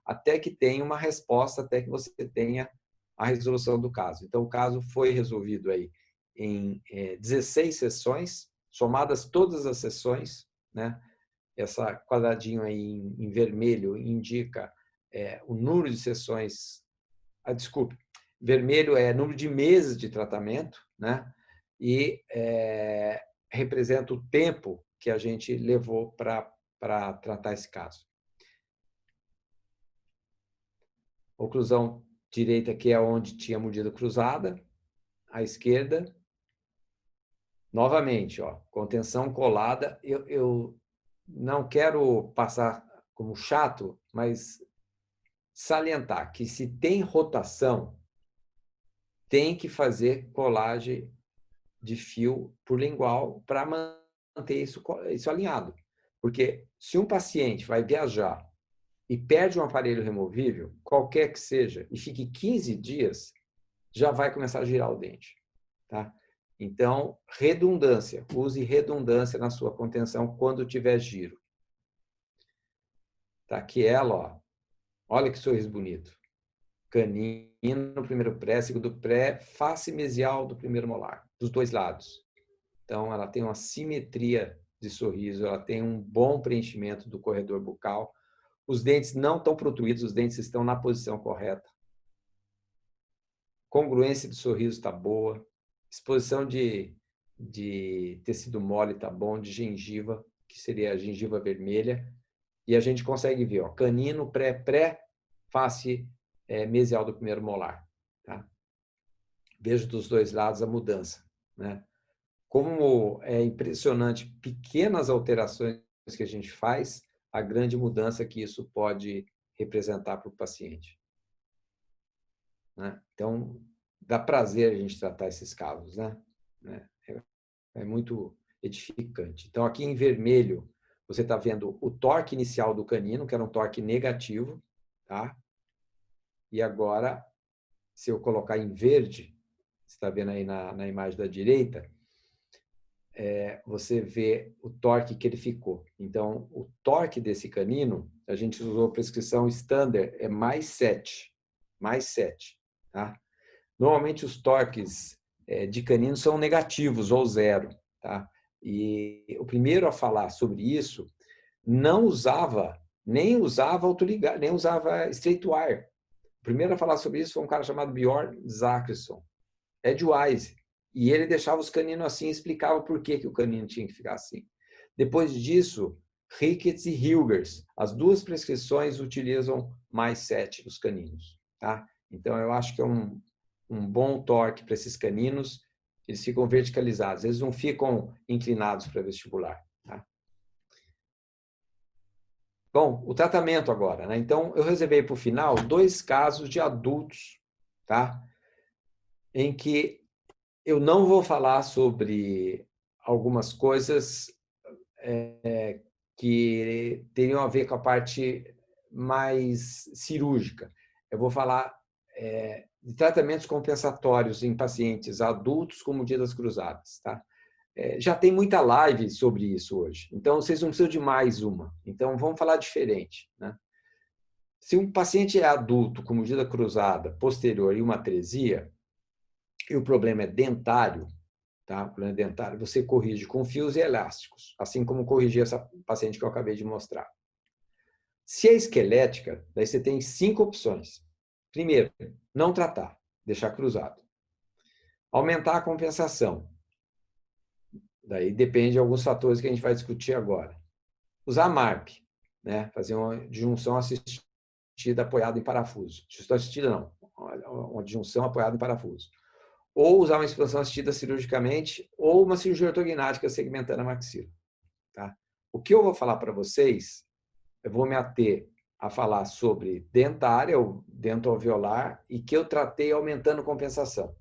Até que tenha uma resposta, até que você tenha a resolução do caso. Então, o caso foi resolvido aí em 16 sessões, somadas todas as sessões, né? Essa quadradinho aí em vermelho indica o número de sessões. Desculpe, vermelho é número de meses de tratamento, né? E representa o tempo que a gente levou para tratar esse caso. Oclusão direita, que é onde tinha mordida cruzada, à esquerda. Novamente, ó, contenção colada. Eu não quero passar como chato, mas salientar que se tem rotação, tem que fazer colagem de fio por lingual para manter isso alinhado. Porque se um paciente vai viajar e perde um aparelho removível, qualquer que seja, e fique 15 dias, já vai começar a girar o dente. Tá? Então, redundância. Use redundância na sua contenção quando tiver giro. Tá aqui ela, ó. Olha que sorriso bonito. Canino no primeiro pré, segundo pré, face mesial do primeiro molar, dos dois lados. Então, ela tem uma simetria de sorriso, ela tem um bom preenchimento do corredor bucal. Os dentes não estão protruídos, os dentes estão na posição correta. Congruência do sorriso está boa. Exposição de tecido mole está bom, de gengiva, que seria a gengiva vermelha. E a gente consegue ver, ó, canino, pré, face mesial do primeiro molar. Tá? Vejo dos dois lados a mudança, né? Como é impressionante pequenas alterações que a gente faz, a grande mudança que isso pode representar para o paciente. Né? Então, dá prazer a gente tratar esses casos, né? É muito edificante. Então, aqui em vermelho, você está vendo o torque inicial do canino, que era um torque negativo, tá? E agora, se eu colocar em verde, você está vendo aí na imagem da direita, você vê o torque que ele ficou. Então, o torque desse canino, a gente usou a prescrição standard, é mais 7. Mais 7. Tá? Normalmente, os torques de canino são negativos ou zero. Tá? E o primeiro a falar sobre isso nem usava autoligar, nem usava straight wire. O primeiro a falar sobre isso foi um cara chamado Bjorn Zachrisson. Edgewise. E ele deixava os caninos assim e explicava por que o canino tinha que ficar assim. Depois disso, Ricketts e Hilgers. As duas prescrições utilizam mais 7 dos caninos. Tá? Então, eu acho que é um bom torque para esses caninos. Eles ficam verticalizados, eles não ficam inclinados para vestibular. Tá? Bom, o tratamento agora. Né? Então, eu reservei para o final 2 casos de adultos, tá? Em que eu não vou falar sobre algumas coisas que teriam a ver com a parte mais cirúrgica. Eu vou falar de tratamentos compensatórios em pacientes adultos com medidas cruzadas. Tá? Já tem muita live sobre isso hoje, então vocês não precisam de mais uma. Então, vamos falar diferente. Né? Se um paciente é adulto com medida cruzada posterior e uma atresia, e o problema é dentário, tá? O problema é dentário, você corrige com fios e elásticos, assim como corrigir essa paciente que eu acabei de mostrar. Se é esquelética, daí você tem 5 opções. Primeiro, não tratar, deixar cruzado. Aumentar a compensação. Daí depende de alguns fatores que a gente vai discutir agora. Usar MARP, né? Fazer uma disjunção assistida apoiada em parafuso. Disjunção assistida não, uma disjunção apoiada em parafuso. Ou usar uma expansão assistida cirurgicamente, ou uma cirurgia ortognática segmentando a maxila. Tá? O que eu vou falar para vocês, eu vou me ater a falar sobre dentária, ou dentoalveolar, e que eu tratei aumentando compensação.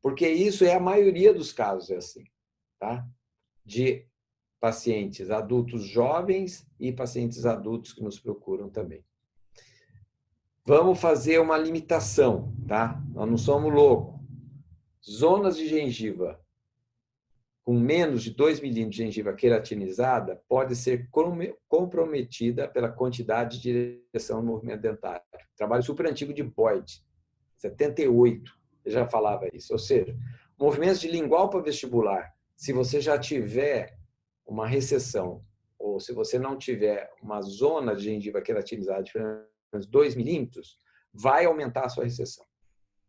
Porque isso é a maioria dos casos, é assim, tá? De pacientes adultos jovens e pacientes adultos que nos procuram também. Vamos fazer uma limitação, tá? Nós não somos loucos. Zonas de gengiva com menos de 2 milímetros de gengiva queratinizada pode ser comprometida pela quantidade de direção no movimento dentário. Trabalho super antigo de Boyd, 78, eu já falava isso. Ou seja, movimentos de lingual para vestibular, se você já tiver uma recessão ou se você não tiver uma zona de gengiva queratinizada de pelo menos 2 milímetros, vai aumentar a sua recessão.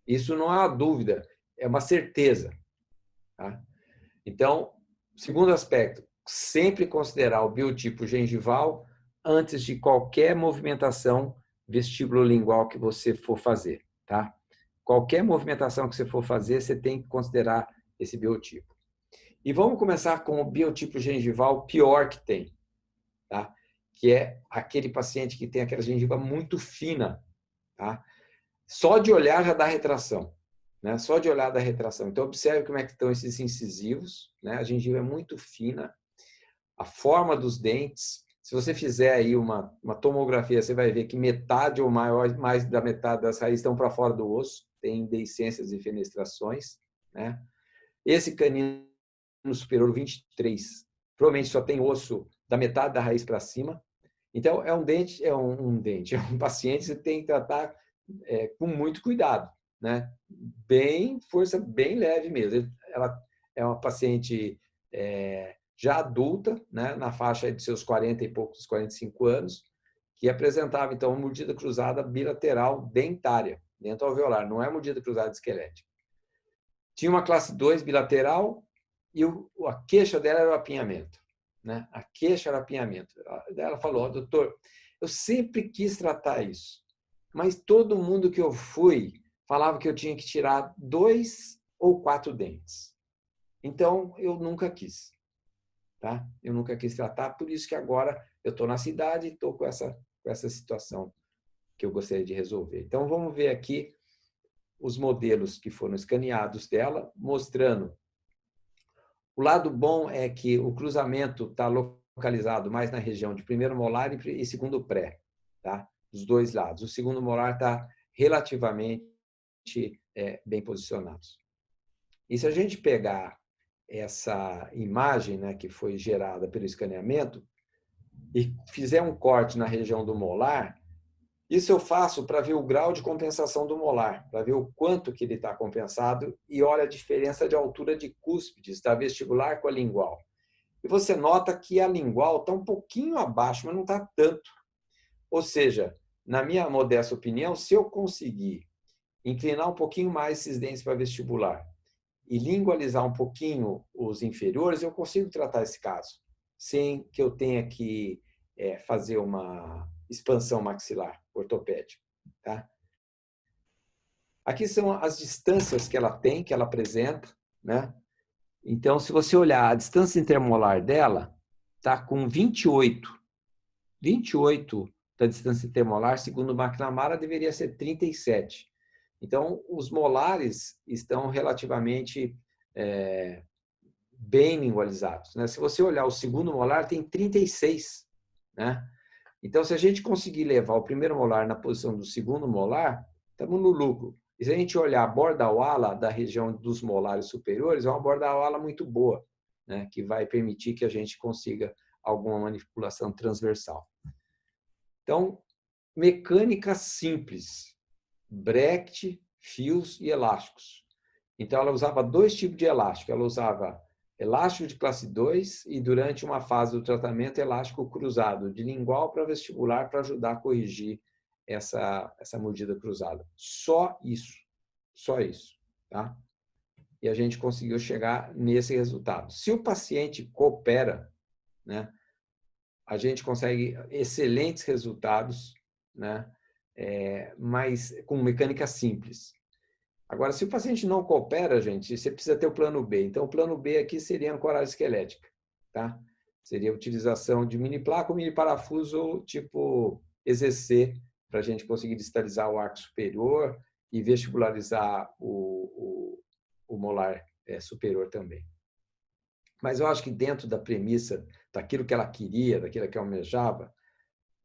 Isso não há dúvida, é uma certeza. Tá? Então, segundo aspecto, sempre considerar o biotipo gengival antes de qualquer movimentação vestibulolingual que você for fazer. Tá? Qualquer movimentação que você for fazer, você tem que considerar esse biotipo. E vamos começar com o biotipo gengival pior que tem, tá? Que é aquele paciente que tem aquela gengiva muito fina. Tá? Só de olhar já dá retração. Né? Só de olhar da retração. Então, observe como é que estão esses incisivos. Né? A gengiva é muito fina. A forma dos dentes. Se você fizer aí uma tomografia, você vai ver que metade ou mais da metade das raízes estão para fora do osso. Tem deiscências e fenestrações. Né? Esse canino superior 23, provavelmente só tem osso da metade da raiz para cima. Então, é um paciente que você tem que tratar com muito cuidado. Né? Força bem leve mesmo. Ela é uma paciente já adulta, né? Na faixa de seus 40 e poucos, 45 anos, que apresentava, então, uma mordida cruzada bilateral dentária, dentoalveolar, não é mordida cruzada esquelética. Tinha uma classe 2 bilateral e a queixa dela era o apinhamento. Né? A queixa era apinhamento. Ela falou, doutor, eu sempre quis tratar isso, mas todo mundo que eu fui falava que eu tinha que tirar 2 ou 4 dentes. Então, eu nunca quis. Tá? Eu nunca quis tratar, por isso que agora eu estou na cidade e estou com essa situação que eu gostaria de resolver. Então, vamos ver aqui os modelos que foram escaneados dela, mostrando. O lado bom é que o cruzamento está localizado mais na região de primeiro molar e segundo pré, tá? Dos dois lados. O segundo molar está relativamente bem posicionados. E se a gente pegar essa imagem, né, que foi gerada pelo escaneamento e fizer um corte na região do molar, isso eu faço para ver o grau de compensação do molar, para ver o quanto que ele está compensado e olha a diferença de altura de cúspides da vestibular com a lingual. E você nota que a lingual está um pouquinho abaixo, mas não está tanto. Ou seja, na minha modesta opinião, se eu conseguir inclinar um pouquinho mais esses dentes para vestibular e lingualizar um pouquinho os inferiores, eu consigo tratar esse caso, sem que eu tenha que fazer uma expansão maxilar ortopédica. Tá? Aqui são as distâncias que ela tem, que ela apresenta. Né? Então, se você olhar a distância intermolar dela, está com 28. 28 da distância intermolar, segundo o McNamara, deveria ser 37. Então, os molares estão relativamente bem lingualizados, né? Se você olhar o segundo molar, tem 36, né? Então, se a gente conseguir levar o primeiro molar na posição do segundo molar, estamos no lucro. E se a gente olhar a borda-wala da região dos molares superiores, é uma borda-wala muito boa, né? Que vai permitir que a gente consiga alguma manipulação transversal. Então, mecânica simples, Brecht, fios e elásticos. Então, ela usava dois tipos de elástico. Ela usava elástico de classe 2 e, durante uma fase do tratamento, elástico cruzado, de lingual para vestibular, para ajudar a corrigir essa mordida cruzada. Só isso. Só isso. Tá? E a gente conseguiu chegar nesse resultado. Se o paciente coopera, né, a gente consegue excelentes resultados, né, mas com mecânica simples. Agora, se o paciente não coopera, gente, você precisa ter o plano B. Então, o plano B aqui seria ancoragem esquelética, tá? Seria a utilização de mini placa ou mini parafuso tipo EZC, para a gente conseguir distalizar o arco superior e vestibularizar o molar superior também. Mas eu acho que dentro da premissa daquilo que ela queria, daquilo que ela almejava,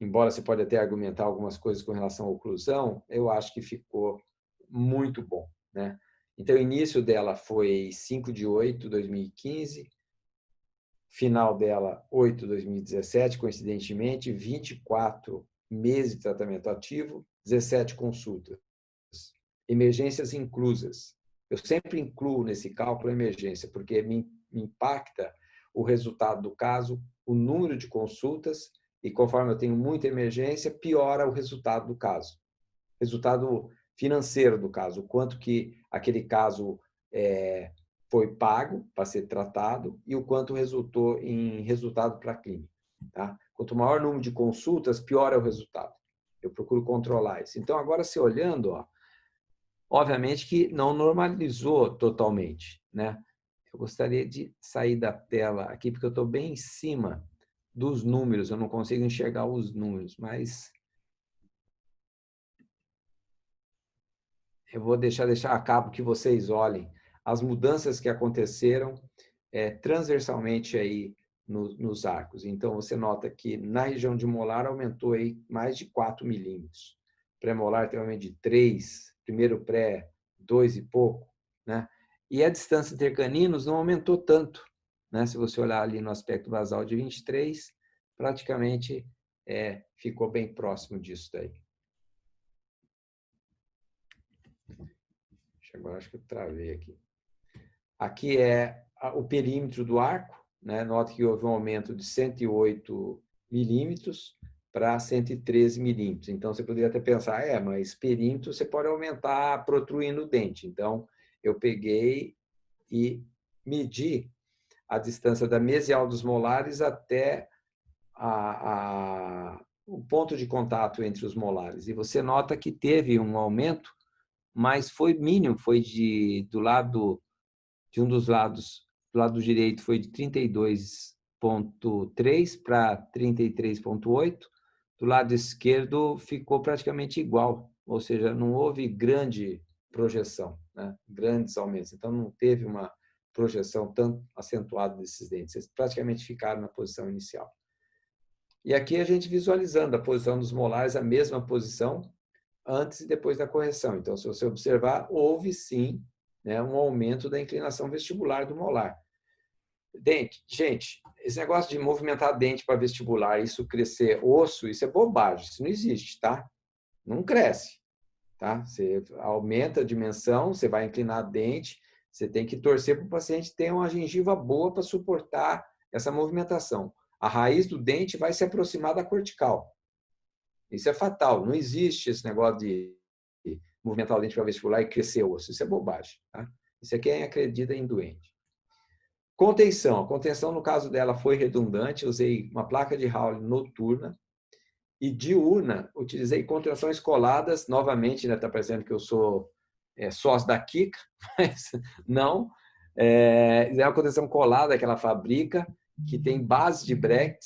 embora você pode até argumentar algumas coisas com relação à oclusão, eu acho que ficou muito bom, né? Então, o início dela foi 5/8 de 2015, final dela 8 de 2017, coincidentemente, 24 meses de tratamento ativo, 17 consultas. Emergências inclusas. Eu sempre incluo nesse cálculo a emergência, porque me impacta o resultado do caso, o número de consultas, e conforme eu tenho muita emergência, piora o resultado do caso. Resultado financeiro do caso, o quanto que aquele caso foi pago para ser tratado e o quanto resultou em resultado para a clínica. Tá? Quanto maior o número de consultas, pior é o resultado. Eu procuro controlar isso. Então, agora, se olhando, ó, obviamente que não normalizou totalmente, né? Eu gostaria de sair da tela aqui, porque eu estou bem em cima dos números, eu não consigo enxergar os números, mas eu vou deixar a cabo que vocês olhem as mudanças que aconteceram transversalmente aí nos arcos. Então, você nota que na região de molar aumentou aí mais de 4 milímetros. Pré-molar tem um aumento de 3, primeiro pré, 2 e pouco, né? E a distância intercaninos não aumentou tanto, né? Se você olhar ali no aspecto basal de 23, praticamente ficou bem próximo disso daí. Agora acho que eu travei aqui. Aqui é o perímetro do arco, né? Nota que houve um aumento de 108 milímetros para 113 milímetros. Então, você poderia até pensar, mas perímetro você pode aumentar protruindo o dente. Então, eu peguei e medi a distância da mesial dos molares até o ponto de contato entre os molares. E você nota que teve um aumento, mas foi mínimo, foi do lado de um dos lados, do lado direito foi de 32,3 para 33,8, do lado esquerdo ficou praticamente igual, ou seja, não houve grande projeção, né? Grandes aumentos, então não teve uma projeção tão acentuada desses dentes, eles praticamente ficaram na posição inicial. E aqui a gente visualizando a posição dos molares, a mesma posição antes e depois da correção. Então, se você observar, houve sim, né, um aumento da inclinação vestibular do molar. Dente, gente, esse negócio de movimentar dente para vestibular, isso crescer osso, isso é bobagem, isso não existe, tá? Não cresce, tá? Você aumenta a dimensão, você vai inclinar dente, você tem que torcer para o paciente ter uma gengiva boa para suportar essa movimentação. A raiz do dente vai se aproximar da cortical. Isso é fatal, não existe esse negócio de movimentar o dente para vestibular e crescer osso. Isso é bobagem. Tá? Isso é quem acredita em doente. Contenção. A contenção, no caso dela, foi redundante. Usei uma placa de Howell noturna e diurna. Utilizei contenções coladas. Novamente, está parecendo que eu sou sócio da Kika, mas não. É uma contenção colada que ela fabrica, que tem base de Brecht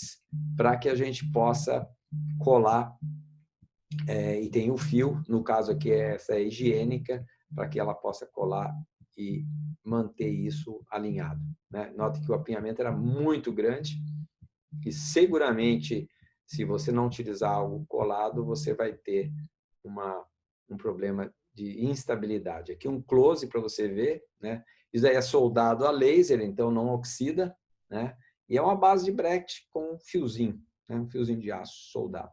para que a gente possa colar e tem o fio, no caso aqui essa é higiênica, para que ela possa colar e manter isso alinhado, né? Note que o apinhamento era muito grande e seguramente, se você não utilizar algo colado, você vai ter um problema de instabilidade. Aqui um close para você ver, né? Isso aí é soldado a laser, então não oxida, né? E é uma base de Brecht com um fiozinho, né? Um fiozinho de aço soldado.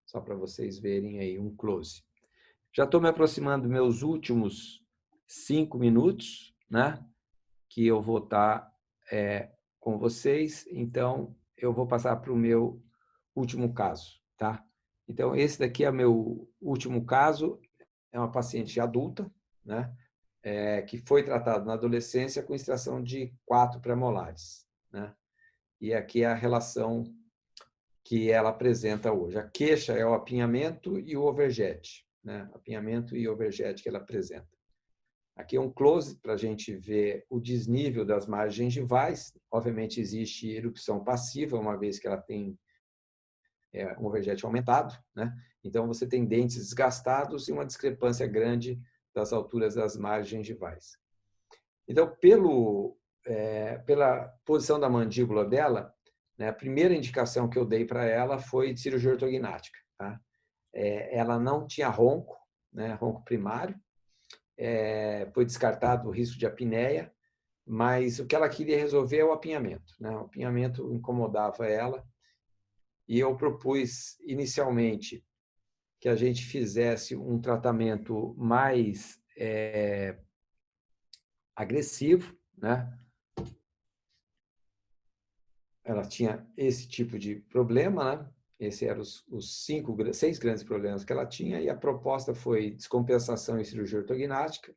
Só para vocês verem aí um close. Já estou me aproximando dos meus últimos 5 minutos, né? Que eu vou estar com vocês. Então, eu vou passar para o meu último caso, tá? Então, esse daqui é meu último caso. É uma paciente adulta, né? Que foi tratada na adolescência com extração de 4 premolares, né? E aqui é a relação que ela apresenta hoje. A queixa é o apinhamento e o overjet, né? Apinhamento e overjet que ela apresenta. Aqui é um close para a gente ver o desnível das margens gengivais. Obviamente, existe erupção passiva, uma vez que ela tem um overjet aumentado, né? Então, você tem dentes desgastados e uma discrepância grande das alturas das margens gengivais. Então, pela posição da mandíbula dela, né, a primeira indicação que eu dei para ela foi de cirurgia ortognática. Tá? Ela não tinha ronco, né, ronco primário, foi descartado o risco de apneia, mas o que ela queria resolver é o apinhamento. Né? O apinhamento incomodava ela e eu propus inicialmente que a gente fizesse um tratamento mais agressivo, né? Ela tinha esse tipo de problema, né? Esses eram os 6 grandes problemas que ela tinha, e a proposta foi descompensação em cirurgia ortognática,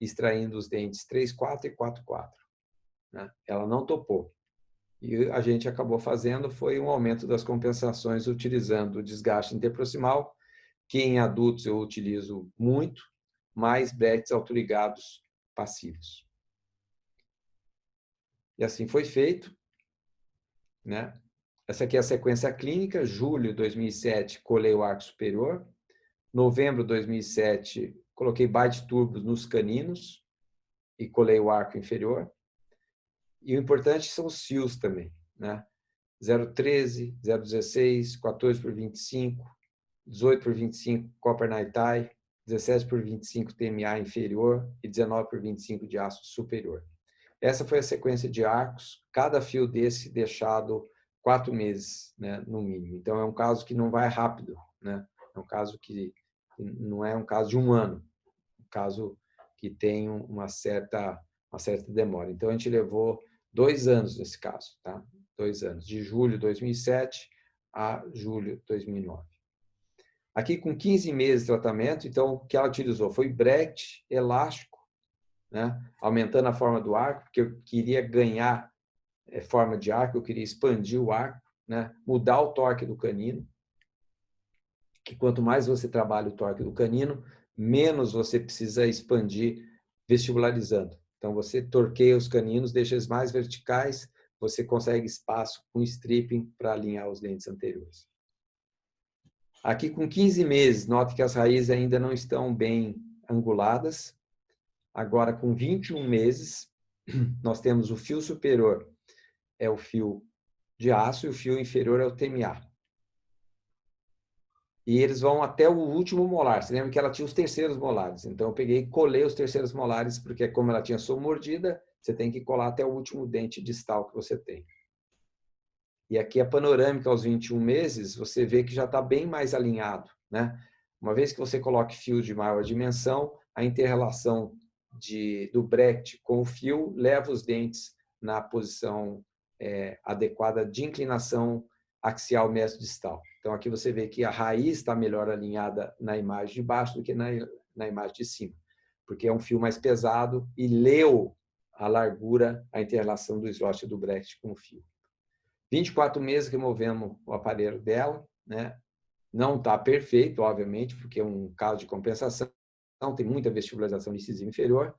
extraindo os dentes 3-4 e 4-4. Né? Ela não topou. E a gente acabou fazendo foi um aumento das compensações utilizando o desgaste interproximal, que em adultos eu utilizo muito, mais Brechts autoligados passivos. E assim foi feito, né? Essa aqui é a sequência clínica. Julho de 2007, colei o arco superior. Novembro de 2007, coloquei bite turbos nos caninos e colei o arco inferior. E o importante são os fios também, né? 0,13, 0,16, 14 por 25, 18 por 25 copper night tie, 17 por 25 TMA inferior e 19 por 25 de aço superior. Essa foi a sequência de arcos, cada fio desse deixado 4 meses, né, no mínimo. Então, é um caso que não vai rápido, né? É um caso que não é um caso de um ano, é um caso que tem uma certa demora. Então, a gente levou 2 anos nesse caso, tá? 2 anos, de julho de 2007 a julho de 2009. Aqui, com 15 meses de tratamento, então, o que ela utilizou foi Brecht elástico, né? Aumentando a forma do arco, porque eu queria ganhar forma de arco, eu queria expandir o arco, né? Mudar o torque do canino, que quanto mais você trabalha o torque do canino, menos você precisa expandir vestibularizando. Então, você torqueia os caninos, deixa eles mais verticais, você consegue espaço com stripping para alinhar os dentes anteriores. Aqui, com 15 meses, note que as raízes ainda não estão bem anguladas. Agora, com 21 meses, nós temos o fio superior, é o fio de aço, e o fio inferior é o TMA. E eles vão até o último molar. Você lembra que ela tinha os terceiros molares. Então, eu peguei e colei os terceiros molares, porque como ela tinha mordida, você tem que colar até o último dente distal que você tem. E aqui a panorâmica aos 21 meses, você vê que já está bem mais alinhado, né? Uma vez que você coloque fios de maior dimensão, a inter-relação do Brecht com o fio leva os dentes na posição adequada de inclinação axial mesodistal. Então, aqui você vê que a raiz está melhor alinhada na imagem de baixo do que na imagem de cima, porque é um fio mais pesado e leu a largura, a inter-relação do slot do Brecht com o fio. 24 meses removemos o aparelho dela, né? Não está perfeito, obviamente, porque é um caso de compensação, tem muita vestibularização incisiva inferior,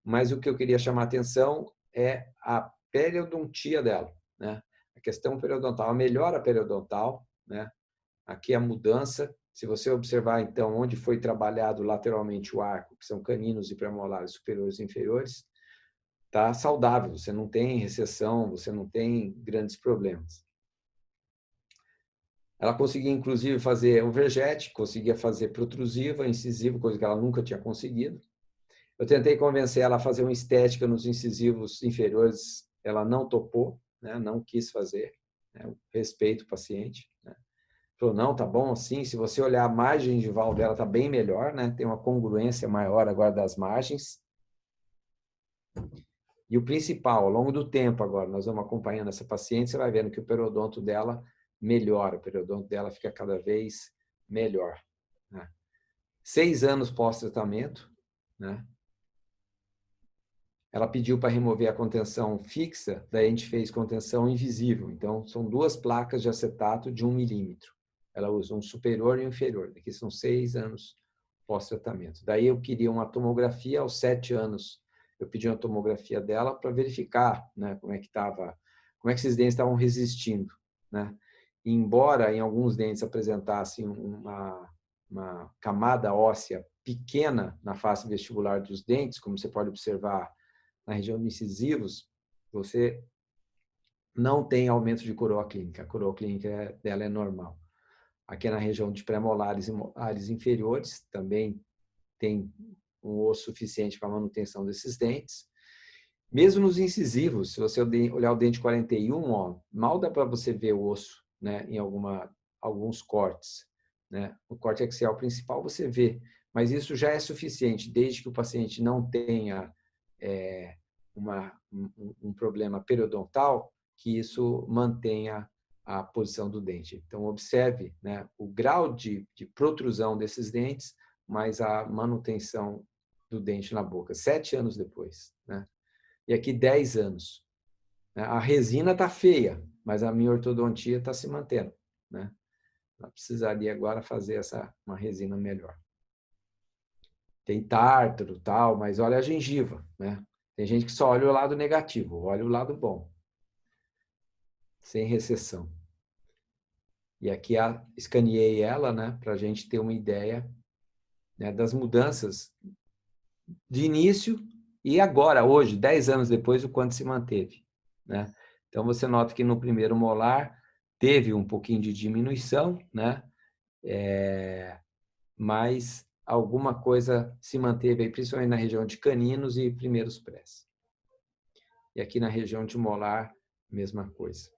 mas o que eu queria chamar a atenção é a periodontia dela, né? A questão periodontal, a melhora periodontal, né? Aqui a mudança Se você observar, então, onde foi trabalhado lateralmente o arco, que são caninos e premolares superiores e inferiores, está saudável, você não tem recessão, você não tem grandes problemas. Ela conseguia, inclusive, fazer overjet, conseguia fazer protrusiva, incisivo, coisa que ela nunca tinha conseguido. Eu tentei convencer ela a fazer uma estética nos incisivos inferiores, ela não topou, né? Não quis fazer, né? Respeito o paciente, né? Falou, não, tá bom assim, se você olhar a margem gingival dela, tá bem melhor, né? Tem uma congruência maior agora das margens. E o principal, ao longo do tempo agora, nós vamos acompanhando essa paciente, você vai vendo que o periodonto dela melhora, o periodonto dela fica cada vez melhor, né? 6 anos pós-tratamento, né? Ela pediu para remover a contenção fixa, daí a gente fez contenção invisível. Então, são 2 placas de acetato de 1 milímetro. Ela usa um superior e um inferior. Daqui são 6 anos pós-tratamento. Daí eu queria uma tomografia aos 7 anos. Eu pedi uma tomografia dela para verificar, né, como é que esses dentes estavam resistindo, né? E embora em alguns dentes apresentassem uma camada óssea pequena na face vestibular dos dentes, como você pode observar na região de incisivos, você não tem aumento de coroa clínica. A coroa clínica dela é normal. Aqui na região de pré-molares e molares inferiores, também tem um osso suficiente para a manutenção desses dentes. Mesmo nos incisivos, se você olhar o dente 41, ó, mal dá para você ver o osso, né, em alguns cortes, né? O corte axial principal você vê, mas isso já é suficiente, desde que o paciente não tenha um problema periodontal, que isso mantenha a posição do dente. Então, observe, né, o grau de protrusão desses dentes, mas a manutenção do dente na boca, 7 anos depois, né? E aqui 10 anos. A resina está feia, mas a minha ortodontia está se mantendo, né? Ela precisaria agora fazer uma resina melhor. Tem tártaro, tal, mas olha a gengiva, né? Tem gente que só olha o lado negativo, olha o lado bom. Sem recessão. E aqui escaneei ela, né, para a gente ter uma ideia, né, das mudanças de início e agora, hoje, 10 anos depois, o quanto se manteve, né? Então, você nota que no primeiro molar teve um pouquinho de diminuição, né? Mas alguma coisa se manteve aí, principalmente na região de caninos e primeiros prés. E aqui na região de molar, mesma coisa,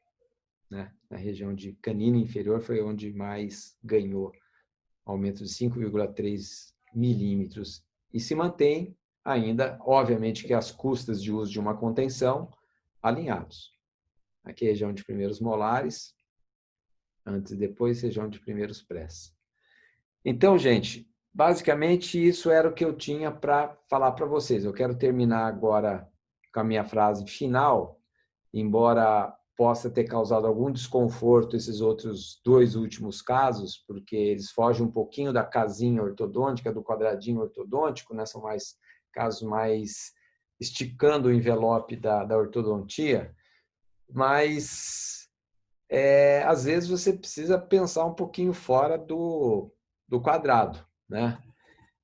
né? Na região de canino inferior foi onde mais ganhou, aumento de 5,3 milímetros. E se mantém ainda, obviamente, que as custas de uso de uma contenção alinhados. Aqui a região de primeiros molares, antes e depois, região de primeiros prés. Então, gente, basicamente isso era o que eu tinha para falar para vocês. Eu quero terminar agora com a minha frase final, embora possa ter causado algum desconforto esses outros 2 últimos casos, porque eles fogem um pouquinho da casinha ortodôntica, do quadradinho ortodôntico, né? São casos mais esticando o envelope da ortodontia, mas às vezes você precisa pensar um pouquinho fora do quadrado, né?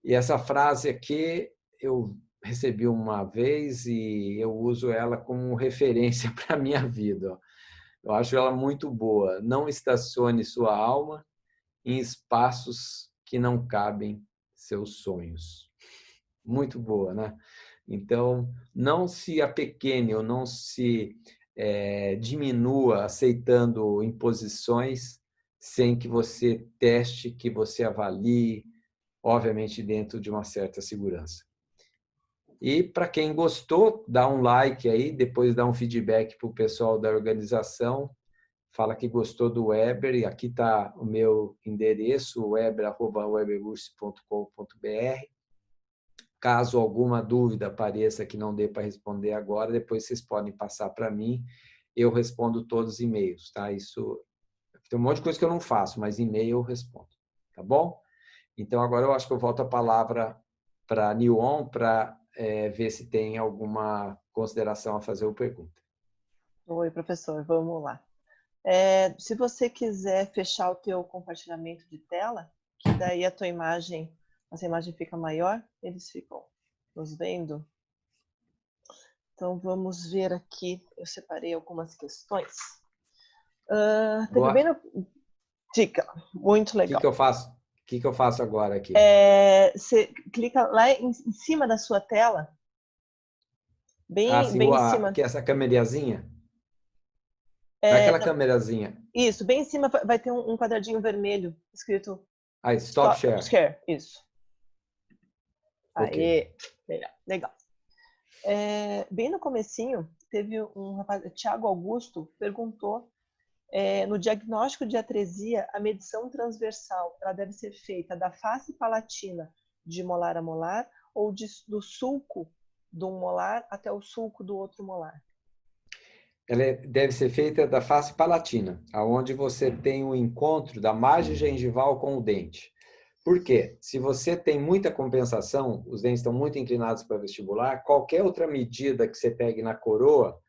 E essa frase aqui eu recebi uma vez e eu uso ela como referência para a minha vida. Eu acho ela muito boa. Não estacione sua alma em espaços que não cabem seus sonhos. Muito boa, né? Então, não se apequene ou não se diminua aceitando imposições sem que você teste, que você avalie, obviamente dentro de uma certa segurança. E para quem gostou, dá um like aí, depois dá um feedback para o pessoal da organização, fala que gostou do Weber, e aqui está o meu endereço, weber@weberburst.com.br. Caso alguma dúvida apareça que não dê para responder agora, depois vocês podem passar para mim, eu respondo todos os e-mails, tá? Isso tem um monte de coisa que eu não faço, mas e-mail eu respondo, tá bom? Então, agora eu acho que eu volto a palavra para a Nilon para ver se tem alguma consideração a fazer ou pergunta. Oi, professor, vamos lá. Se você quiser fechar o teu compartilhamento de tela, que daí a tua imagem, essa imagem fica maior, eles ficam nos vendo. Então, vamos ver aqui, eu separei algumas questões. Teve bem no... Dica, muito legal. O que que eu faço agora aqui? Você clica lá em cima da sua tela, bem em cima. Que é essa câmerazinha? Naquela câmerazinha. Isso, bem em cima vai ter um quadradinho vermelho escrito Stop Share. Isso. Okay. Aí, legal. Bem no comecinho, teve um rapaz, Thiago Augusto, perguntou no diagnóstico de atresia, a medição transversal ela deve ser feita da face palatina de molar a molar ou do sulco de um molar até o sulco do outro molar? Ela deve ser feita da face palatina, aonde você tem o encontro da margem gengival com o dente. Por quê? Se você tem muita compensação, os dentes estão muito inclinados para o vestibular, qualquer outra medida que você pegue na coroa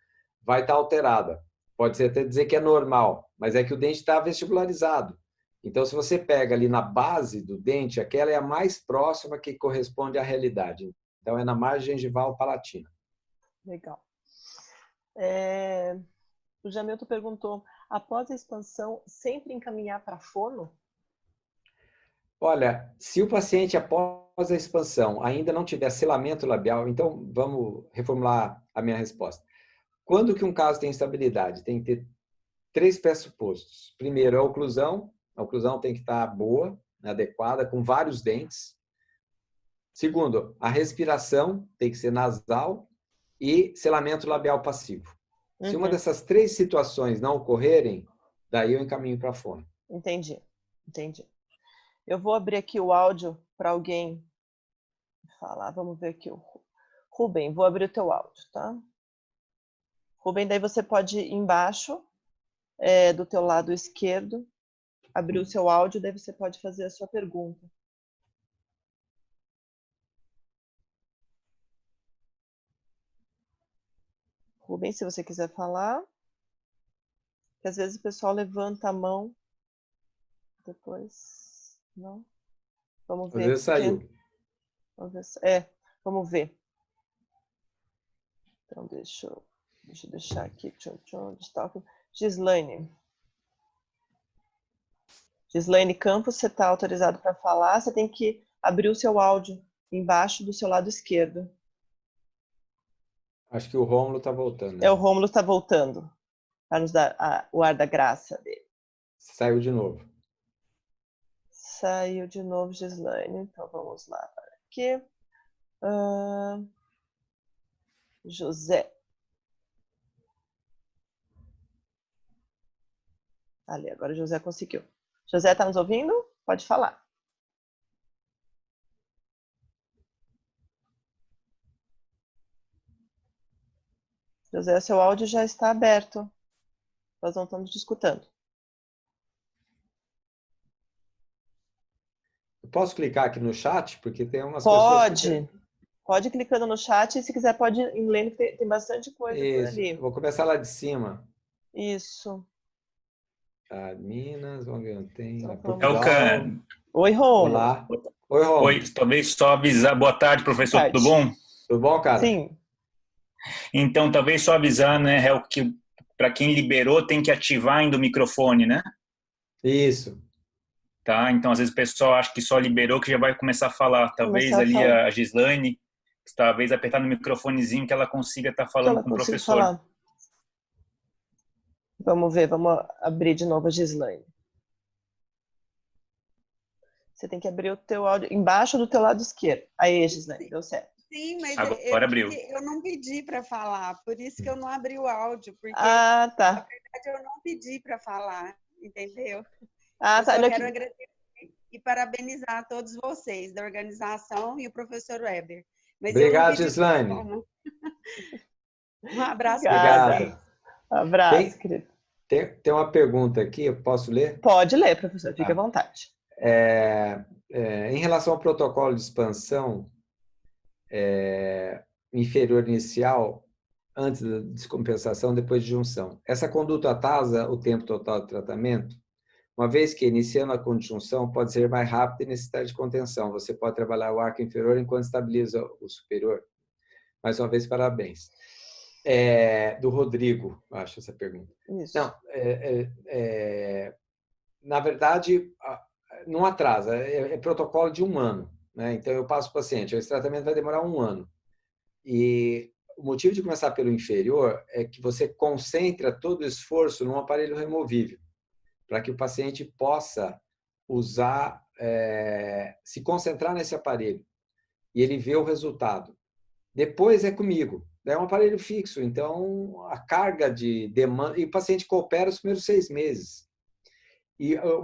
vai estar alterada. Pode ser até dizer que é normal, mas é que o dente está vestibularizado. Então, se você pega ali na base do dente, aquela é a mais próxima que corresponde à realidade. Então, é na margem gengival palatina. Legal. O Jamilton perguntou, após a expansão, sempre encaminhar para fono? Olha, se o paciente, após a expansão, ainda não tiver selamento labial, então vamos reformular a minha resposta. Quando que um caso tem instabilidade? Tem que ter 3 pressupostos. Primeiro, a oclusão tem que estar boa, adequada, com vários dentes. Segundo, a respiração tem que ser nasal e selamento labial passivo. Se uma dessas 3 situações não ocorrerem, daí eu encaminho para a fono. Entendi. Eu vou abrir aqui o áudio para alguém falar. Vamos ver aqui. Rubem, vou abrir o teu áudio, tá? Rubem, daí você pode ir embaixo do teu lado esquerdo, abrir o seu áudio, daí você pode fazer a sua pergunta. Rubem, se você quiser falar, que às vezes o pessoal levanta a mão, depois não. Vamos ver. Às vezes saiu. Vamos ver. Então, deixa eu deixar aqui. Gislaine. Gislaine Campos, você está autorizado para falar. Você tem que abrir o seu áudio embaixo do seu lado esquerdo. Acho que o Rômulo está voltando. Né? O Rômulo está voltando para nos dar o ar da graça dele. Saiu de novo. Saiu de novo, Gislaine. Então, vamos lá. Aqui. José. Ali, agora o José conseguiu. José, está nos ouvindo? Pode falar. José, seu áudio já está aberto. Nós não estamos te escutando. Eu posso clicar aqui no chat? Porque tem umas pessoas... Pode clicando no chat e se quiser pode ir lendo, tem bastante coisa por ali. Vou começar lá de cima. Isso. Minas, onde eu tenho? Oi, Rômulo. Olá. Oi, Rômulo. Oi, talvez só avisar. Boa tarde, professor. Boa tarde. Tudo bom? Tudo bom, cara? Sim. Então, talvez só avisar, né, que para quem liberou tem que ativar ainda o microfone, né? Isso. Tá, então às vezes o pessoal acha que só liberou que já vai começar a falar. Talvez a Gislaine, talvez apertar no microfonezinho que ela consiga estar falando com o professor. Falar. Vamos ver, vamos abrir de novo a Gislaine. Você tem que abrir o teu áudio embaixo do teu lado esquerdo. Aí, Gislaine, deu certo. Sim, mas agora abriu. Eu não pedi para falar, por isso que eu não abri o áudio, porque tá. Na verdade eu não pedi para falar, entendeu? Eu só quero agradecer e parabenizar todos vocês da organização e o professor Weber. Mas obrigado, Gislaine. Um abraço. Obrigado. Abraço, querido. Tem uma pergunta aqui, eu posso ler? Pode ler, professor, fique à vontade. Em relação ao protocolo de expansão inferior inicial, antes da descompensação, depois de junção, essa conduta atrasa o tempo total de tratamento? uma vez que, iniciando a conjunção, pode ser mais rápido e necessitar de contenção. Você pode trabalhar o arco inferior enquanto estabiliza o superior. Mais uma vez, parabéns. Do Rodrigo, acho essa pergunta. Isso. Não, na verdade, não atrasa, é protocolo de 1 ano. Né? Então, eu passo para o paciente, esse tratamento vai demorar 1 ano. E o motivo de começar pelo inferior é que você concentra todo o esforço num aparelho removível, para que o paciente possa usar, se concentrar nesse aparelho e ele vê o resultado. Depois é comigo. É um aparelho fixo, então a carga de demanda... E o paciente coopera os primeiros 6 meses.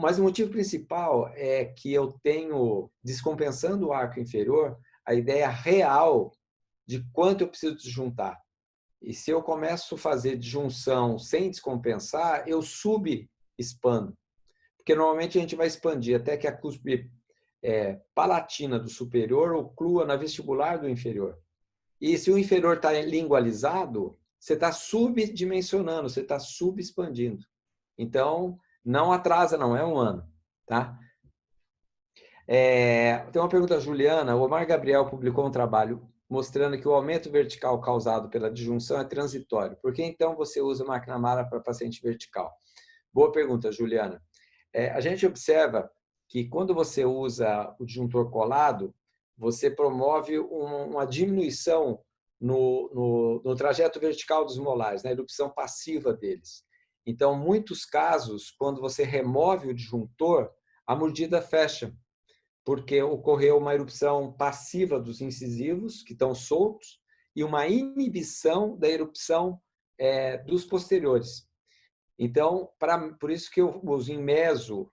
Mas o motivo principal é que eu tenho, descompensando o arco inferior, a ideia real de quanto eu preciso desjuntar. E se eu começo a fazer disjunção sem descompensar, eu subexpando. Porque normalmente a gente vai expandir até que a cúspide palatina do superior oclua na vestibular do inferior. E se o inferior está lingualizado, você está subdimensionando, você está subexpandindo. Então, não atrasa, não, é 1 ano. Tá? Tem uma pergunta da Juliana. O Omar Gabriel publicou um trabalho mostrando que o aumento vertical causado pela disjunção é transitório. Por que, então, você usa McNamara para paciente vertical? Boa pergunta, Juliana. A gente observa que quando você usa o disjuntor colado, você promove uma diminuição no trajeto vertical dos molares, na erupção passiva deles. Então, em muitos casos, quando você remove o disjuntor, a mordida fecha, porque ocorreu uma erupção passiva dos incisivos, que estão soltos, e uma inibição da erupção dos posteriores. Então, por isso que eu uso em meso.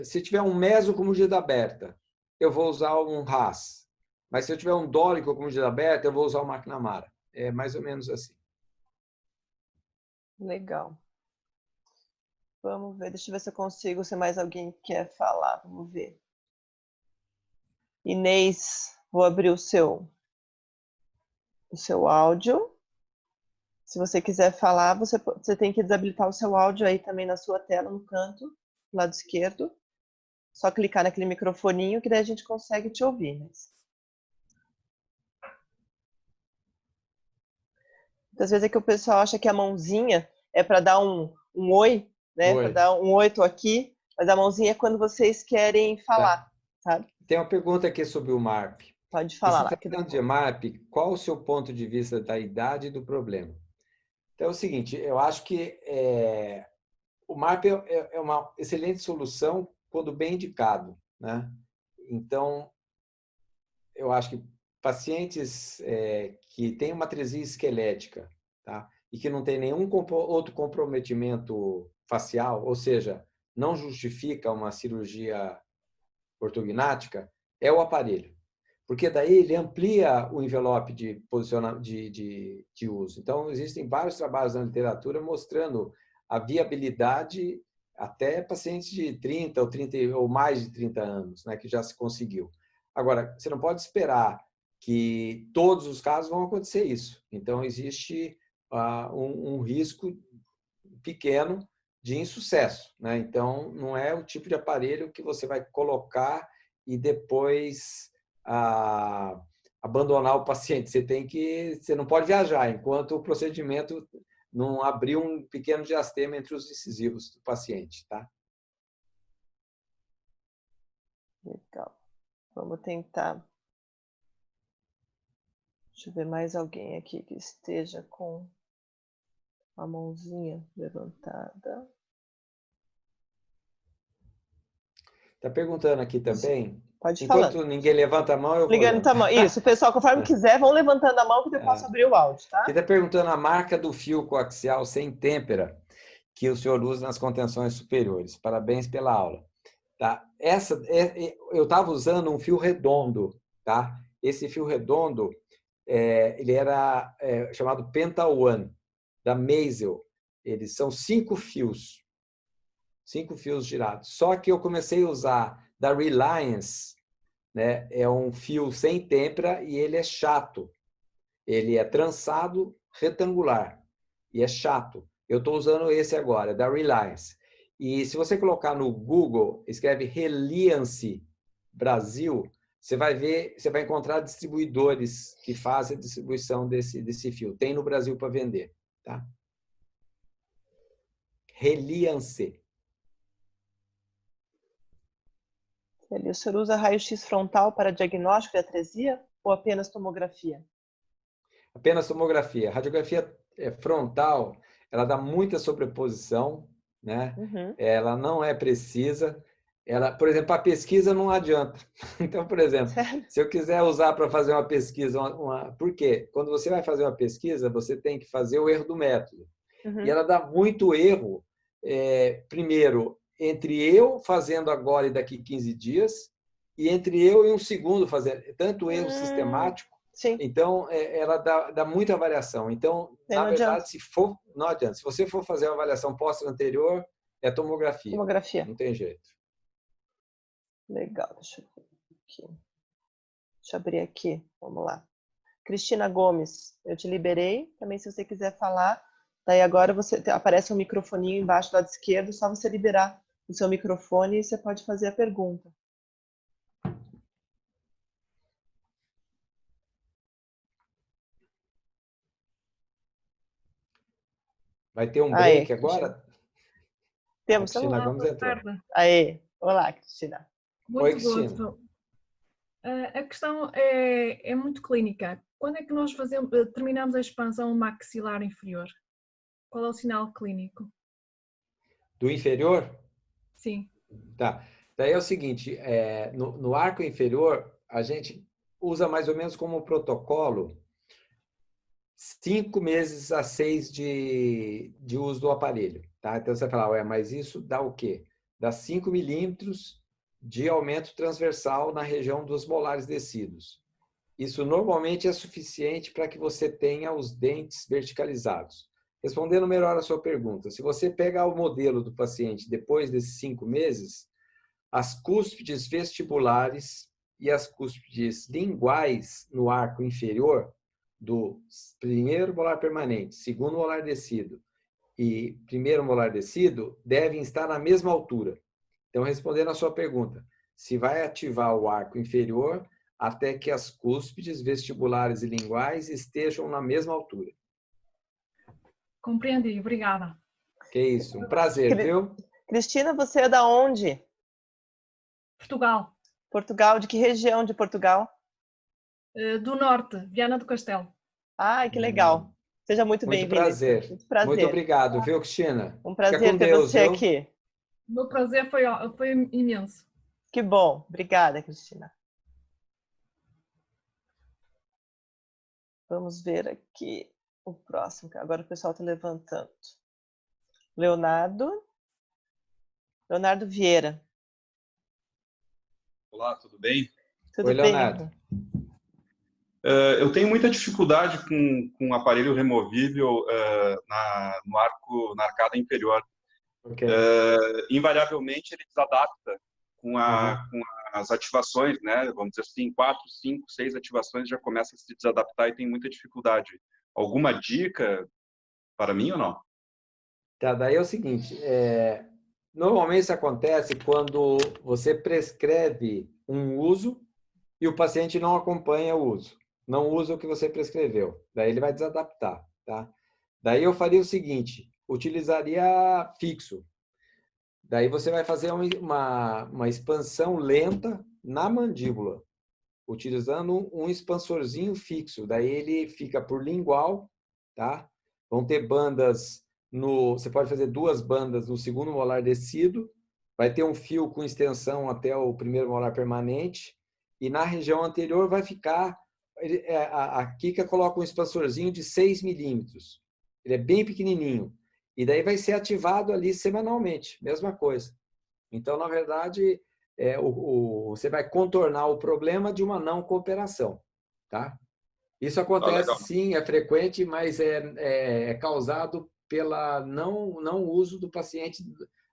Se tiver um meso com mordida aberta, eu vou usar um Haas. Mas se eu tiver um dólico com mordida aberta, eu vou usar o McNamara. É mais ou menos assim. Legal. Vamos ver, deixa eu ver se eu consigo, se mais alguém quer falar. Vamos ver. Inês, vou abrir o seu áudio. Se você quiser falar, você tem que desabilitar o seu áudio aí também na sua tela, no canto, do lado esquerdo. Só clicar naquele microfoninho que daí a gente consegue te ouvir. Né? Muitas vezes é que o pessoal acha que a mãozinha é para dar um oi, né? Para dar um oi, tô aqui. Mas a mãozinha é quando vocês querem falar, sabe? Tem uma pergunta aqui sobre o MARP. Pode falar lá. Tratando de MARP, qual o seu ponto de vista da idade e do problema? Então é o seguinte, eu acho que o MARP é uma excelente solução quando bem indicado, né? Então, eu acho que pacientes que têm uma atresia esquelética, tá? E que não tem nenhum outro comprometimento facial, ou seja, não justifica uma cirurgia ortognática, é o aparelho. Porque daí ele amplia o envelope de uso. Então, existem vários trabalhos na literatura mostrando a viabilidade até pacientes de 30 ou mais de 30 anos, né, que já se conseguiu. Agora, você não pode esperar que todos os casos vão acontecer isso. Então, existe um risco pequeno de insucesso, né? Então, não é o tipo de aparelho que você vai colocar e depois abandonar o paciente. Você não pode viajar enquanto o procedimento não abrir um pequeno diastema entre os incisivos do paciente, tá? Legal. Vamos tentar. Deixa eu ver mais alguém aqui que esteja com a mãozinha levantada. Está perguntando aqui também. Pode falar. Enquanto ninguém levanta a mão, eu vou levantando a mão. Isso, pessoal, conforme quiser, vão levantando a mão que eu posso abrir o áudio, tá? Ele está perguntando a marca do fio coaxial sem têmpera que o senhor usa nas contenções superiores. Parabéns pela aula. Tá? Eu estava usando um fio redondo. Tá? Esse fio redondo ele era chamado Penta One, da Maisel. Eles são 5 fios. 5 fios girados. Só que eu comecei a usar da Reliance, né? É um fio sem têmpera e ele é chato. Ele é trançado retangular e é chato. Eu estou usando esse agora, da Reliance. E se você colocar no Google, escreve Reliance Brasil, você vai ver, você vai encontrar distribuidores que fazem a distribuição desse fio. Tem no Brasil para vender, tá? Reliance. O senhor usa raio-x frontal para diagnóstico de atresia ou apenas tomografia? Apenas tomografia. A radiografia frontal, ela dá muita sobreposição, né? Uhum. Ela não é precisa. Ela, por exemplo, a pesquisa não adianta. Então, por exemplo, se eu quiser usar para fazer uma pesquisa, por quê? Quando você vai fazer uma pesquisa, você tem que fazer o erro do método. Uhum. E ela dá muito erro, primeiro, entre eu fazendo agora e daqui 15 dias, e entre eu e um segundo fazendo. Tanto erro sistemático. Sim. Então, ela dá muita variação. Então, na verdade, não adianta. Se você for fazer uma avaliação pós-anterior, é tomografia. Tomografia. Não tem jeito. Legal, deixa eu ver aqui. Deixa eu abrir aqui, vamos lá. Cristina Gomes, eu te liberei, também se você quiser falar. Daí agora aparece um microfoninho embaixo do lado esquerdo, só você liberar o seu microfone e você pode fazer a pergunta. Vai ter um break agora? Temos. Cristina Gomes entrou. Aê, olá, Cristina. Muito Cristina. gosto. A questão é muito clínica. Quando é que nós terminamos a expansão maxilar inferior? Qual é o sinal clínico? Do inferior? Sim. Tá. Daí é o seguinte, no arco inferior, a gente usa mais ou menos como protocolo 5 meses a 6 de uso do aparelho. Tá? Então, você vai falar, mas isso dá o quê? Dá 5 milímetros de aumento transversal na região dos molares descidos. Isso normalmente é suficiente para que você tenha os dentes verticalizados. Respondendo melhor a sua pergunta, se você pegar o modelo do paciente depois desses 5 meses, as cúspides vestibulares e as cúspides linguais no arco inferior do primeiro molar permanente, segundo molar descido e primeiro molar descido devem estar na mesma altura. Então, respondendo a sua pergunta, se vai ativar o arco inferior até que as cúspides vestibulares e linguais estejam na mesma altura. Compreendi, obrigada. Que isso, um prazer, viu? Cristina, você é da onde? Portugal. Portugal, de que região de Portugal? Do norte, Viana do Castelo. Ai, que legal. Seja muito bem-vinda. Prazer. Muito prazer. Muito obrigado, viu, Cristina? Um prazer ter você aqui. O meu prazer foi imenso. Que bom. Obrigada, Cristina. Vamos ver aqui o próximo. Agora o pessoal está levantando. Leonardo Vieira. Olá, tudo bem? Tudo Oi, bem. Leonardo. Eu tenho muita dificuldade com o aparelho removível no arco, na arcada inferior. Okay. Invariavelmente ele desadapta com as ativações, né? Vamos dizer assim, 4, 5, 6 ativações já começa a se desadaptar e tem muita dificuldade. Alguma dica para mim ou não? Tá, daí é o seguinte, normalmente isso acontece quando você prescreve um uso e o paciente não acompanha o uso, não usa o que você prescreveu, daí ele vai desadaptar, tá? Daí eu faria o seguinte, utilizaria fixo, daí você vai fazer uma expansão lenta na mandíbula, utilizando um expansorzinho fixo, daí ele fica por lingual, tá? Vão ter bandas você pode fazer 2 bandas no segundo molar descido, vai ter um fio com extensão até o primeiro molar permanente, e na região anterior vai ficar, a Kika coloca um expansorzinho de 6 milímetros, ele é bem pequenininho, e daí vai ser ativado ali semanalmente, mesma coisa. Então, na verdade, você vai contornar o problema de uma não cooperação, tá? Isso acontece sim, é frequente, mas é causado pela não uso do paciente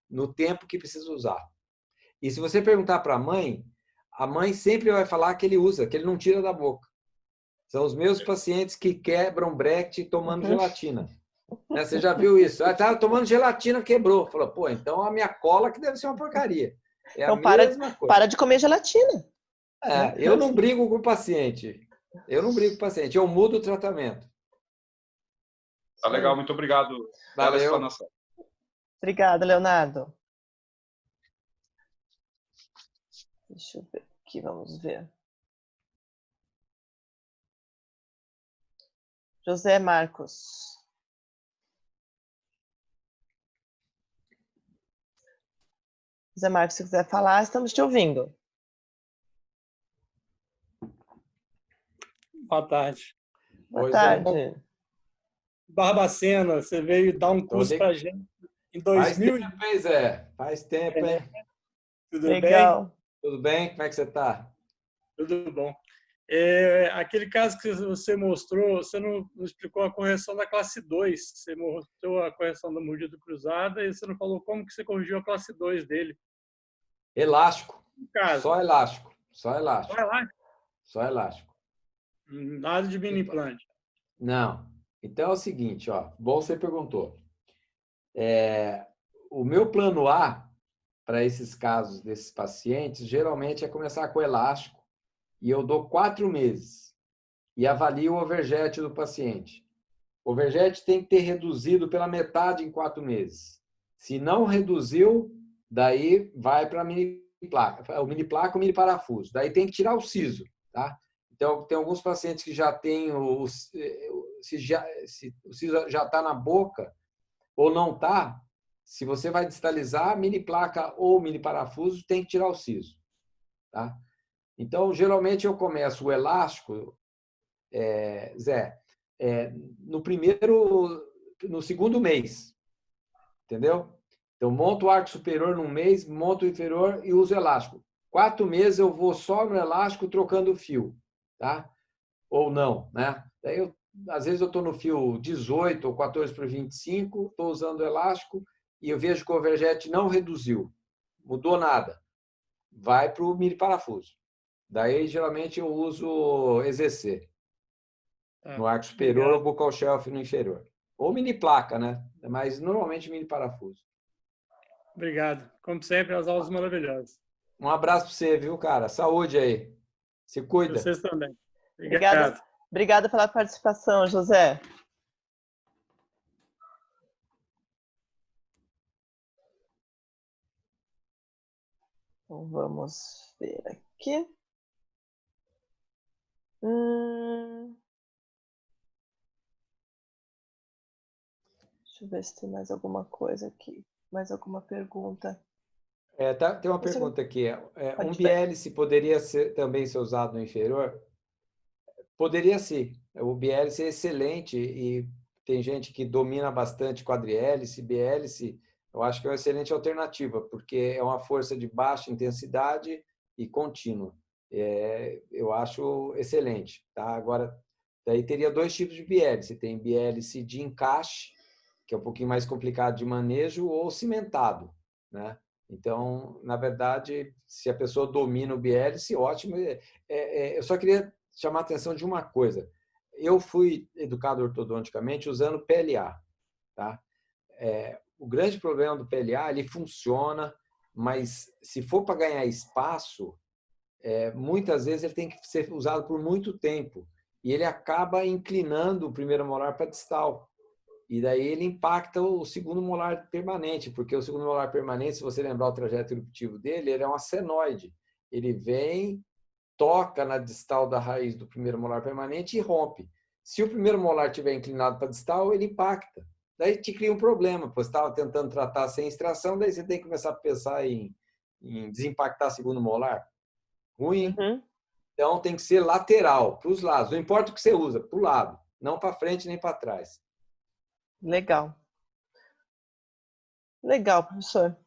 no tempo que precisa usar. E se você perguntar para a mãe sempre vai falar que ele usa, que ele não tira da boca. São os meus pacientes que quebram Brecht tomando gelatina. Né? Você já viu isso? Estava tomando gelatina, quebrou. Falou, pô, então a minha cola que deve ser uma porcaria. É Então, a mesma coisa. para de comer gelatina. Eu não brigo com o paciente. Eu mudo o tratamento. Tá legal, muito obrigado pela Valeu. explanação. Obrigada, Leonardo. Deixa eu ver aqui, vamos ver. José Marcos. José Marcos, se quiser falar, estamos te ouvindo. Boa tarde. Boa tarde. Barbacena, você veio dar um curso para a gente em 2000. Faz tempo, hein, Zé? Faz tempo, hein? Tudo Legal. bem? Tudo bem? Como é que você está? Tudo bom. Aquele caso que você mostrou, você não explicou a correção da classe 2. Você mostrou a correção da mordida cruzada e você não falou como que você corrigiu a classe 2 dele. Elástico. Caso. Só elástico. Só elástico. Vai lá. Só elástico. Nada de mini implante. Não. Então é o seguinte, ó. Bom, você perguntou. O meu plano A para esses casos desses pacientes geralmente é começar com elástico e eu dou 4 meses e avalio o overjet do paciente. O overjet tem que ter reduzido pela metade em 4 meses. Se não reduziu, daí vai para a mini placa. O mini placa ou mini parafuso. Daí tem que tirar o siso, tá? Então, tem alguns pacientes que já têm se o siso já está na boca ou não está, se você vai distalizar, mini placa ou mini parafuso, tem que tirar o siso, tá? Então, geralmente eu começo o elástico, Zé, no segundo mês, entendeu? Então, monto o arco superior num mês, monto o inferior e uso elástico. 4 meses eu vou só no elástico trocando o fio, tá? Ou não, né? Daí, às vezes eu estou no fio 18 ou 14 para 25, estou usando o elástico e eu vejo que o overjet não reduziu, mudou nada. Vai para o mini parafuso. Daí, geralmente, eu uso EZC. No arco superior ou buccal shelf no inferior. Ou mini placa, né? Mas normalmente mini parafuso. Obrigado. Como sempre, as aulas maravilhosas. Um abraço para você, viu, cara? Saúde aí. Se cuida. Vocês também. Obrigado. Obrigada pela participação, José. Então, vamos ver aqui. Deixa eu ver se tem mais alguma coisa aqui. Mais alguma pergunta. Tem uma pergunta aqui. Um biélice poderia também ser usado no inferior? Poderia sim. O biélice é excelente e tem gente que domina bastante quadrihélice, biélice. Eu acho que é uma excelente alternativa, porque é uma força de baixa intensidade e contínua. Eu acho excelente. Tá? Agora, daí teria 2 tipos de biélice. Tem biélice de encaixe, que é um pouquinho mais complicado de manejo, ou cimentado, né? Então, na verdade, se a pessoa domina o biélice, ótimo. Eu só queria chamar a atenção de uma coisa. Eu fui educado ortodonticamente usando PLA, tá? O grande problema do PLA, ele funciona, mas se for para ganhar espaço, muitas vezes ele tem que ser usado por muito tempo e ele acaba inclinando o primeiro molar para distal. E daí ele impacta o segundo molar permanente, porque o segundo molar permanente, se você lembrar o trajeto eruptivo dele, ele é um senoide. Ele vem, toca na distal da raiz do primeiro molar permanente e rompe. Se o primeiro molar estiver inclinado para distal, ele impacta. Daí te cria um problema, pois estava tentando tratar sem extração, daí você tem que começar a pensar em desimpactar segundo molar. Ruim. Uhum. Então tem que ser lateral, para os lados. Não importa o que você usa, para o lado. Não para frente nem para trás. Legal. Legal, professor.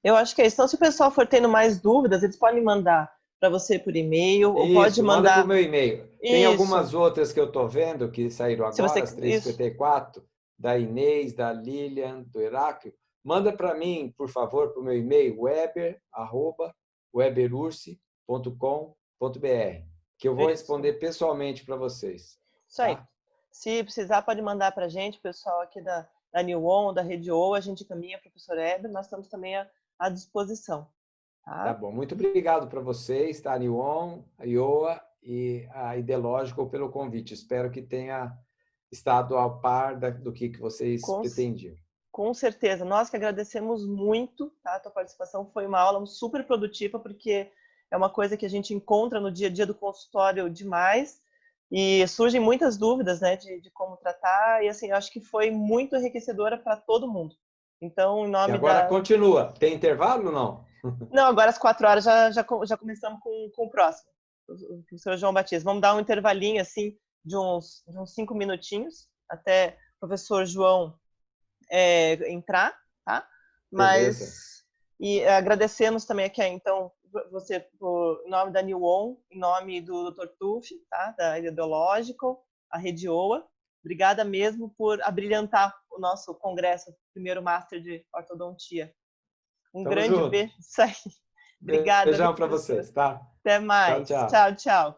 Eu acho que é isso. Então, se o pessoal for tendo mais dúvidas, eles podem mandar para você por e-mail, ou pode mandar... manda para o meu e-mail. Tem algumas outras que eu estou vendo, que saíram agora, as 354, da Inês, da Lilian, do Heráclio. Manda para mim, por favor, para o meu e-mail, weber@weberursi.com.br, que eu vou responder pessoalmente para vocês. Isso aí. Tá? Se precisar, pode mandar para a gente, o pessoal aqui da New da Rede OA, a gente caminha, professor Heber, nós estamos também à disposição. Tá bom, muito obrigado para vocês, tá? A New a IOA e a Ideological pelo convite. Espero que tenha estado ao par do que vocês pretendiam. Com certeza. Nós que agradecemos muito, tá? A tua participação foi uma aula super produtiva, porque é uma coisa que a gente encontra no dia a dia do consultório demais e surgem muitas dúvidas, né, de como tratar e, assim, eu acho que foi muito enriquecedora para todo mundo. Então, em nome e agora continua. Tem intervalo ou não? Não, agora às 4 horas já começamos com o próximo, o professor João Batista. Vamos dar um intervalinho, assim, de uns 5 minutinhos, até o professor João entrar, tá? Mas, beleza. E agradecemos também aqui, então, você, em nome da New em nome do Dr. Tuf, tá? Da Ideological, a Rede OA. Obrigada mesmo por abrilhantar o nosso congresso, primeiro Master de Ortodontia. Tamo grande junto. beijo. Isso aí. Obrigada. Beijão para vocês, tá? Até mais. Tchau, tchau. Tchau, tchau.